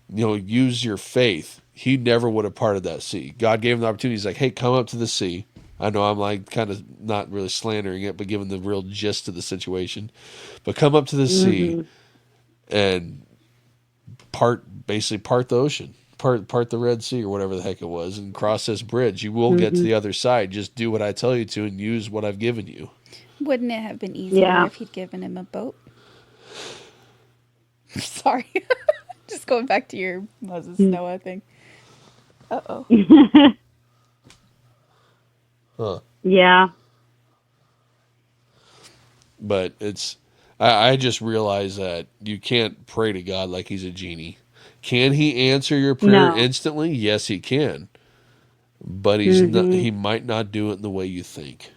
use your faith, he never would have parted that sea. God gave him the opportunity. He's like, hey, come up to the sea. I know I'm like kind of not really slandering it, but giving the real gist of the situation. But come up to the sea and basically part the ocean, part the Red Sea or whatever the heck it was, and cross this bridge. You will get to the other side. Just do what I tell you to and use what I've given you. Wouldn't it have been easier if he'd given him a boat? Sorry. Just going back to your Moses Noah thing. Uh-oh. Huh. Yeah. But I just realized that you can't pray to God like he's a genie. Can he answer your prayer instantly? Yes, he can. But he might not do it in the way you think.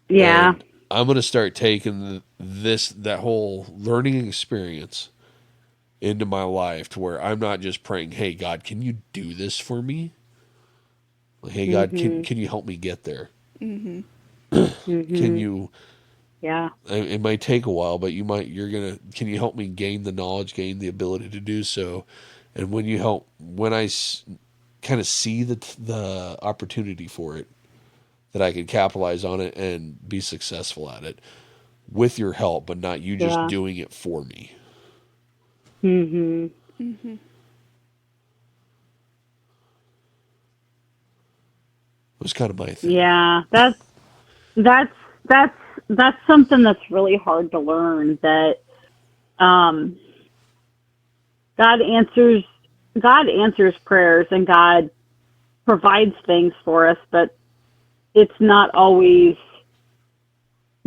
Yeah. And I'm going to start taking that whole learning experience into my life to where I'm not just praying, hey, God, can you do this for me? Like, hey, God, can you help me get there? Can you... Yeah. It might take a while, but can you help me gain the knowledge, gain the ability to do so? And when I kind of see the opportunity for it, that I can capitalize on it and be successful at it with your help, but not you just doing it for me. It was kind of my thing. Yeah, that's something that's really hard to learn, that Um, God answers prayers, and God provides things for us, but it's not always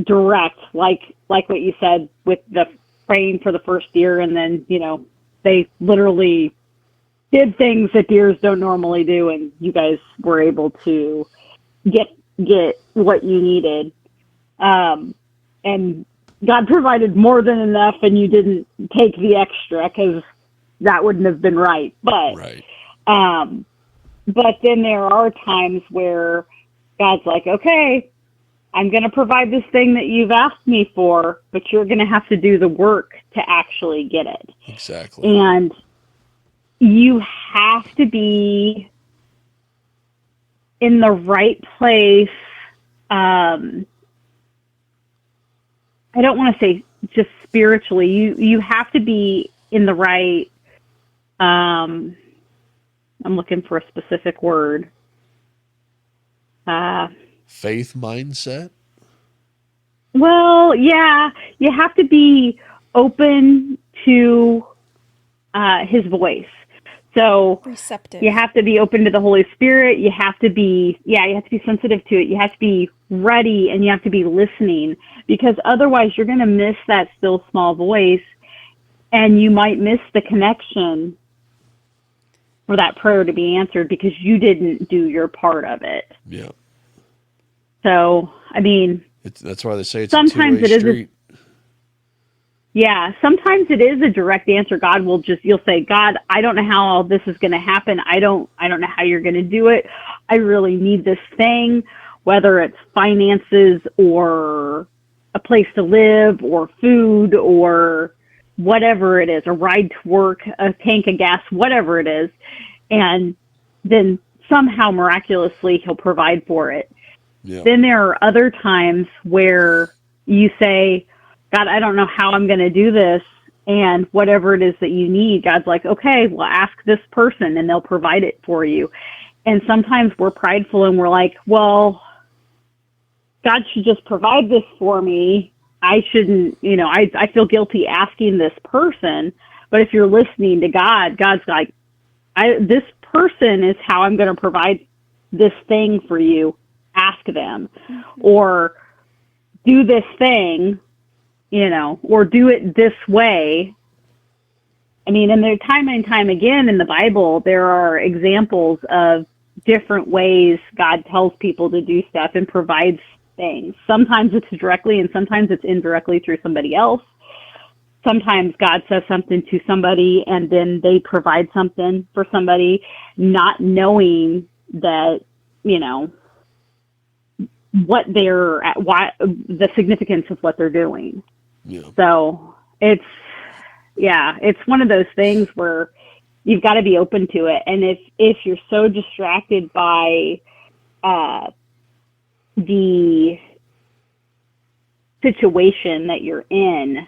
direct, like what you said with the praying for the first deer, and then they literally did things that deers don't normally do, and you guys were able to get what you needed. And God provided more than enough, and you didn't take the extra because that wouldn't have been right. But Right. But then there are times where God's like, okay, I'm going to provide this thing that you've asked me for, but you're going to have to do the work to actually get it. Exactly. And you have to be in the right place. I don't want to say just spiritually. You have to be in the right, I'm looking for a specific word. Faith mindset? Well, yeah, you have to be open to his voice. So receptive. You have to be open to the Holy Spirit. You have to be sensitive to it. You have to be ready, and you have to be listening, because otherwise you're going to miss that still small voice, and you might miss the connection for that prayer to be answered because you didn't do your part of it. Yeah. So, I mean, that's why they say it's sometimes a two-way it is street. Sometimes it is a direct answer. God will you'll say, God, I don't know how all this is going to happen. I don't know how you're going to do it. I really need this thing, whether it's finances or a place to live or food or whatever it is, a ride to work, a tank of gas, whatever it is. And then somehow miraculously he'll provide for it. Yeah. Then there are other times where you say, God, I don't know how I'm going to do this. And whatever it is that you need, God's like, okay, well, ask this person and they'll provide it for you. And sometimes we're prideful and we're like, well, God should just provide this for me. I shouldn't, I feel guilty asking this person. But if you're listening to God, God's like, this person is how I'm going to provide this thing for you. Ask them. Mm-hmm. Or do this thing, or do it this way. I mean, and there time and time again in the Bible, there are examples of different ways God tells people to do stuff and provides things. Sometimes it's directly and sometimes it's indirectly through somebody else. Sometimes God says something to somebody and then they provide something for somebody, not knowing that, what the significance of what they're doing. Yeah. So it's one of those things where you've got to be open to it. And if you're so distracted by the situation that you're in,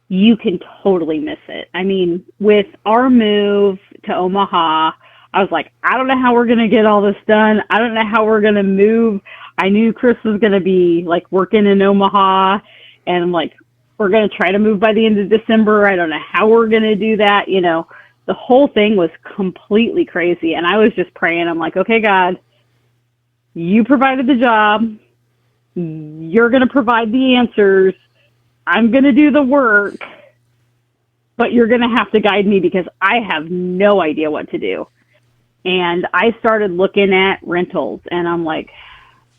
you can totally miss it. I mean, with our move to Omaha, I was like, I don't know how we're going to get all this done. I don't know how we're going to move. I knew Chris was going to be like working in Omaha, and I'm like, we're going to try to move by the end of December. I don't know how we're going to do that. The whole thing was completely crazy. And I was just praying. I'm like, okay, God, you provided the job. You're going to provide the answers. I'm going to do the work, but you're going to have to guide me because I have no idea what to do. And I started looking at rentals, and I'm like,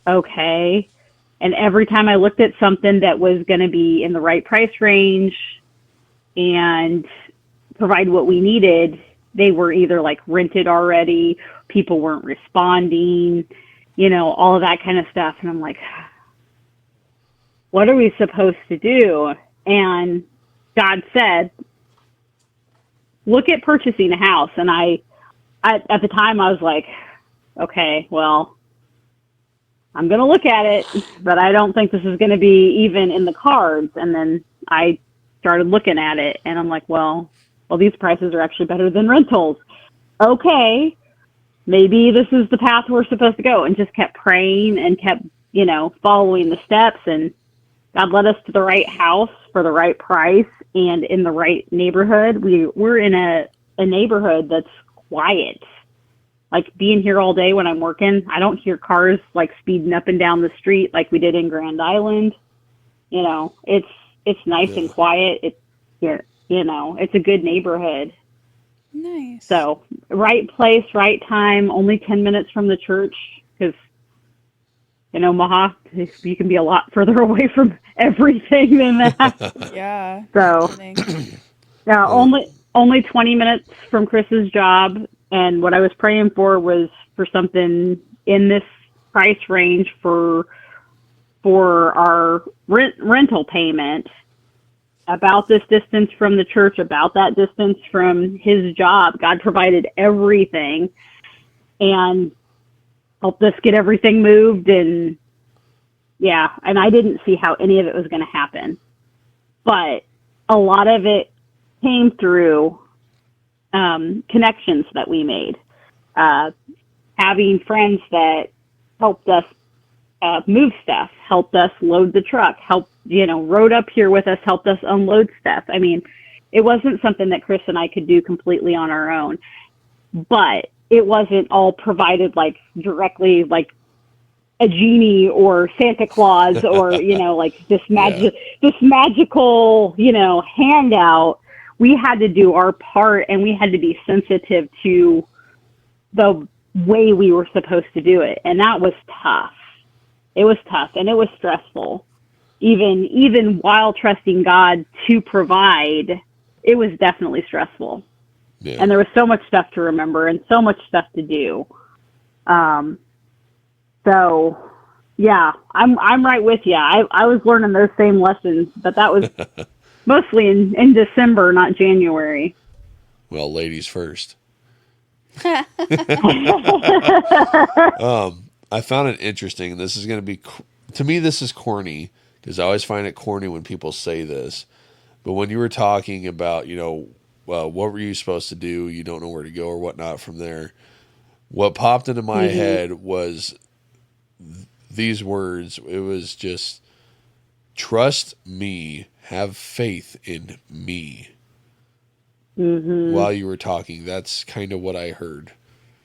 okay. And every time I looked at something that was going to be in the right price range and provide what we needed, they were either like rented already, people weren't responding, all of that kind of stuff. And I'm like, what are we supposed to do? And God said, look at purchasing a house. And at the time I was like, okay, well, I'm going to look at it, but I don't think this is going to be even in the cards. And then I started looking at it and I'm like, well, these prices are actually better than rentals. Okay, maybe this is the path we're supposed to go, and just kept praying and kept, following the steps, and God led us to the right house for the right price. and in the right neighborhood. We're in a neighborhood that's quiet. Like being here all day when I'm working, I don't hear cars like speeding up and down the street like we did in Grand Island. It's nice and quiet. It's a good neighborhood. Nice. So right place, right time, only 10 minutes from the church, because in Omaha, you can be a lot further away from everything than that. Yeah. So, yeah, only 20 minutes from Chris's job. And what I was praying for was for something in this price range for our rental payment, about this distance from the church, about that distance from his job. God provided everything and helped us get everything moved. And I didn't see how any of it was going to happen. But a lot of it came through connections that we made, having friends that helped us move stuff, helped us load the truck, rode up here with us, helped us unload stuff. I mean, it wasn't something that Chris and I could do completely on our own, but it wasn't all provided like directly like a genie or Santa Claus or, like this magical, handout. We had to do our part, and we had to be sensitive to the way we were supposed to do it. And that was tough. It was tough, and it was stressful. Even while trusting God to provide, it was definitely stressful. Yeah. And there was so much stuff to remember and so much stuff to do. So yeah, I'm right with you. I was learning those same lessons, but that was mostly in December, not January. Well, ladies first. I found it interesting. This is going to be, to me, this is corny, because I always find it corny when people say this. But when you were talking about, what were you supposed to do? You don't know where to go or whatnot from there. What popped into my head was these words. It was just, trust me, have faith in me. While you were talking, that's kind of what I heard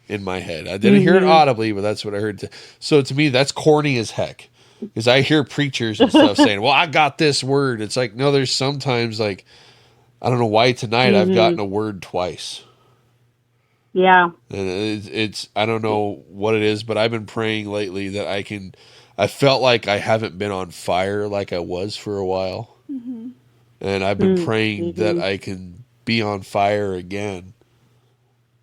in my head. I didn't hear it audibly, but that's what I heard. So to me, that's corny as heck, because I hear preachers and stuff saying, well, I got this word. It's like, no, there's sometimes, like, I don't know why tonight I've gotten a word twice. Yeah. And it's I don't know what it is, but I've been praying lately that I felt like I haven't been on fire like I was for a while. And I've been praying that I can be on fire again.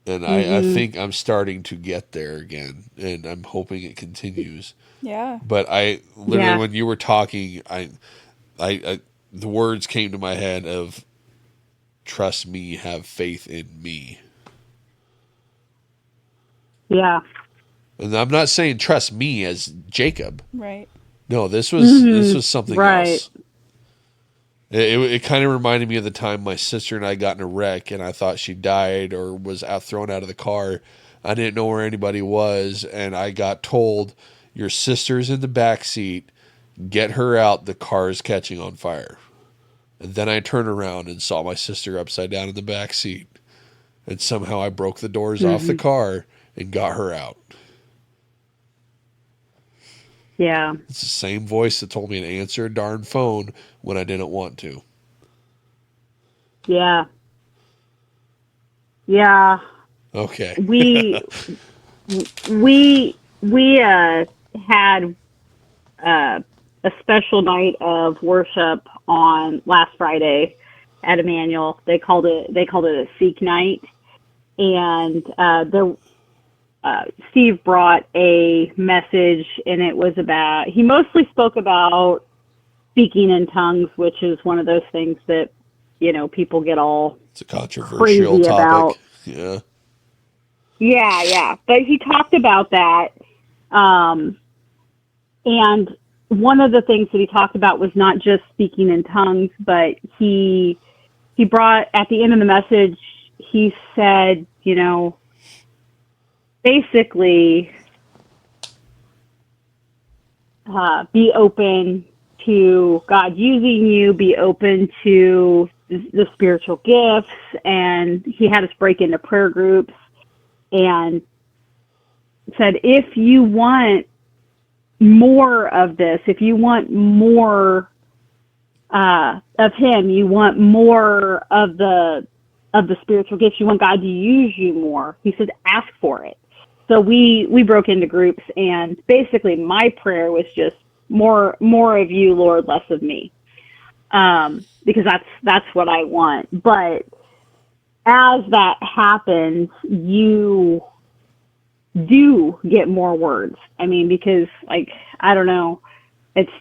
And I think I'm starting to get there again, and I'm hoping it continues. Yeah. But I literally, when you were talking, I the words came to my head of, trust me, have faith in me. Yeah. And I'm not saying trust me as Jacob. Right. No, this was something else. It kind of reminded me of the time my sister and I got in a wreck, and I thought she died or was thrown out of the car. I didn't know where anybody was, and I got told, your sister's in the back seat. Get her out. The car is catching on fire. And then I turned around and saw my sister upside down in the back seat. And somehow I broke the doors off the car and got her out. Yeah. It's the same voice that told me to answer a darn phone when I didn't want to. Yeah. Yeah. Okay. We had a special night of worship on last Friday at Emmanuel. They called it a Seek night, and Steve brought a message, and it was about, he mostly spoke about speaking in tongues, which is one of those things that, people get all, it's a controversial topic. About. Yeah. Yeah. But he talked about that. And one of the things that he talked about was not just speaking in tongues, but he brought, at the end of the message, he said, basically, be open to God using you, be open to the spiritual gifts, and he had us break into prayer groups and said, if you want more of this, if you want more of him, you want more of the spiritual gifts, you want God to use you more, he said, ask for it. So we broke into groups, and basically my prayer was just more of you, Lord, less of me, because that's what I want. But as that happens, you do get more words. I mean, because, like, I don't know,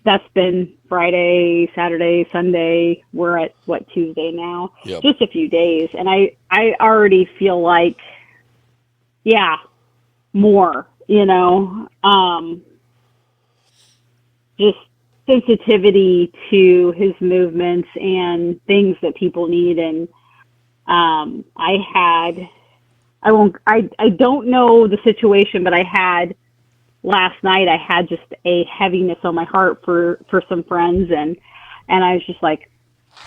that's been Friday, Saturday, Sunday. We're at Tuesday now. Yep. Just a few days, and I already feel like, yeah, more. Just sensitivity to his movements and things that people need. And I don't know the situation, but last night I had just a heaviness on my heart for some friends, and I was just like,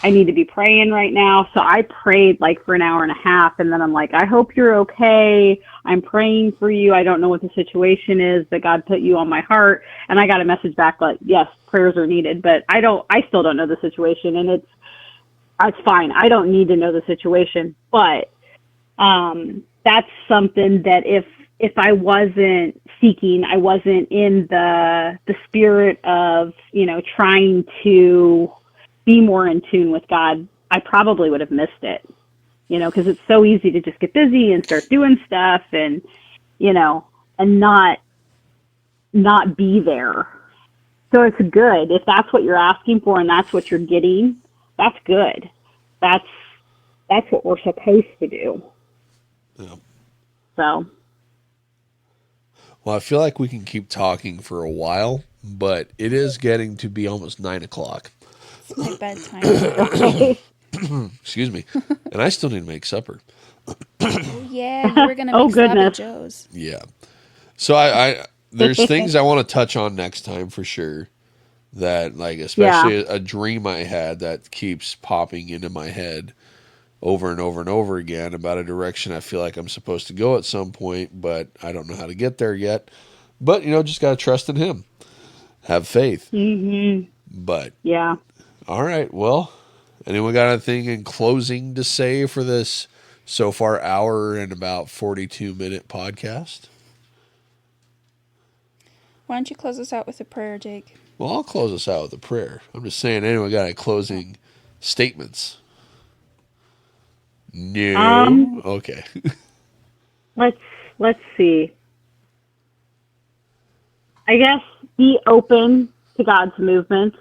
I need to be praying right now. So I prayed like for an hour and a half, and then I'm like, I hope you're okay. I'm praying for you. I don't know what the situation is, but God put you on my heart. And I got a message back like, yes, prayers are needed, but I still don't know the situation, and it's fine. I don't need to know the situation, but that's something that if I wasn't seeking, I wasn't in the spirit of, trying to be more in tune with God, I probably would have missed it, because it's so easy to just get busy and start doing stuff and, and not be there. So it's good. If that's what you're asking for and that's what you're getting, that's good. That's what we're supposed to do. Yeah. So. Well, I feel like we can keep talking for a while, but it is getting to be almost 9:00. It's my bedtime. Excuse me. And I still need to make supper. Oh, yeah. You were going to make Sloppy Joe's. Yeah. So there's things I want to touch on next time for sure. That, like, especially a dream I had that keeps popping into my head over and over and over again about a direction I feel like I'm supposed to go at some point, but I don't know how to get there yet. But, just got to trust in him. Have faith. Mm-hmm. But, yeah. All right. Well, anyone got anything in closing to say for this so far hour and about 42-minute podcast? Why don't you close us out with a prayer, Jake? Well, I'll close us out with a prayer. I'm just saying, anyone got any closing statements? No. Okay. Let's see. I guess be open to God's movements,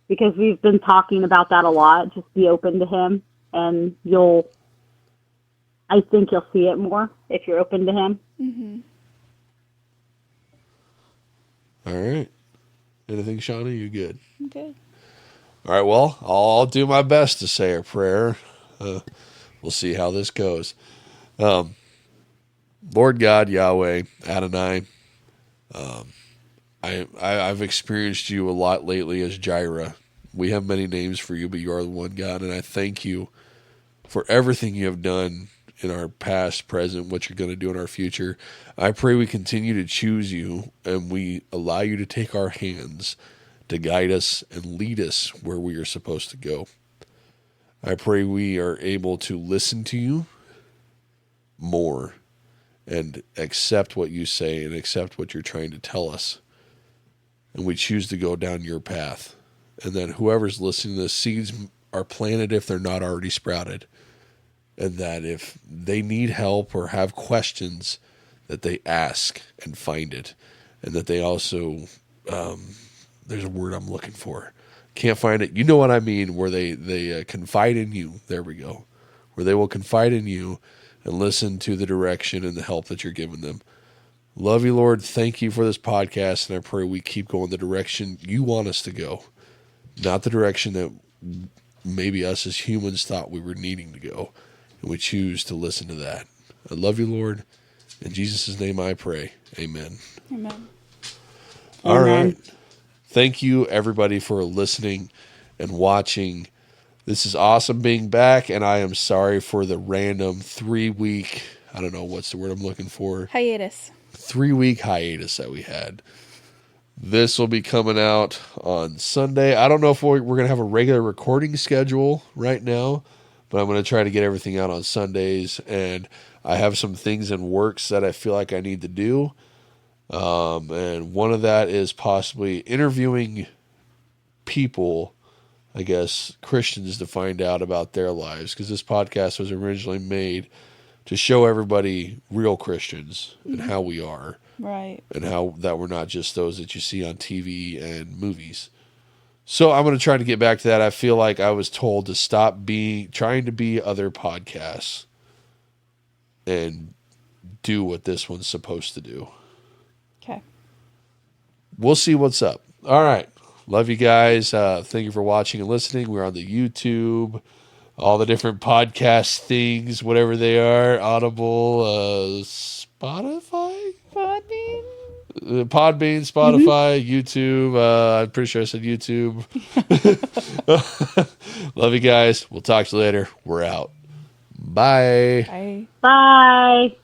because we've been talking about that a lot. Just be open to him, and I think you'll see it more if you're open to him. Mm-hmm. All right. Anything, Shaunie? You good? I'm good. All right. Well, I'll do my best to say a prayer. We'll see how this goes. Lord God, Yahweh, Adonai, I've experienced you a lot lately as Jireh. We have many names for you, but you are the one God, and I thank you for everything you have done in our past, present, what you're going to do in our future. I pray we continue to choose you, and we allow you to take our hands to guide us and lead us where we are supposed to go. I pray we are able to listen to you more and accept what you say and accept what you're trying to tell us. And we choose to go down your path. And then whoever's listening to this, seeds are planted if they're not already sprouted. And that if they need help or have questions, that they ask and find it. And that they also, there's a word I'm looking for. Can't find it. You know what I mean, where they confide in you. There we go. Where they will confide in you and listen to the direction and the help that you're giving them. Love you, Lord. Thank you for this podcast, and I pray we keep going the direction you want us to go, not the direction that maybe us as humans thought we were needing to go, and we choose to listen to that. I love you, Lord. In Jesus' name I pray. Amen. Amen. All right. Thank you, everybody, for listening. and watching. This is awesome being back, and I am sorry for the random 3-week, I don't know what's the word I'm looking for, Hiatus. 3-week hiatus that we had. This will be coming out on Sunday. I don't know if we're going to have a regular recording schedule right now, but I'm going to try to get everything out on Sundays, and I have some things in works that I feel like I need to do. And one of that is possibly interviewing people, I guess, Christians, to find out about their lives, because this podcast was originally made to show everybody real Christians and how we are. Right. And how that we're not just those that you see on TV and movies. So I'm going to try to get back to that. I feel like I was told to stop trying to be other podcasts and do what this one's supposed to do. Okay. We'll see what's up. All right. Love you guys. Thank you for watching and listening. We're on the YouTube, all the different podcast things, whatever they are, Audible, Spotify? Podbean, Spotify, YouTube. I'm pretty sure I said YouTube. Love you guys. We'll talk to you later. We're out. Bye. Bye. Bye.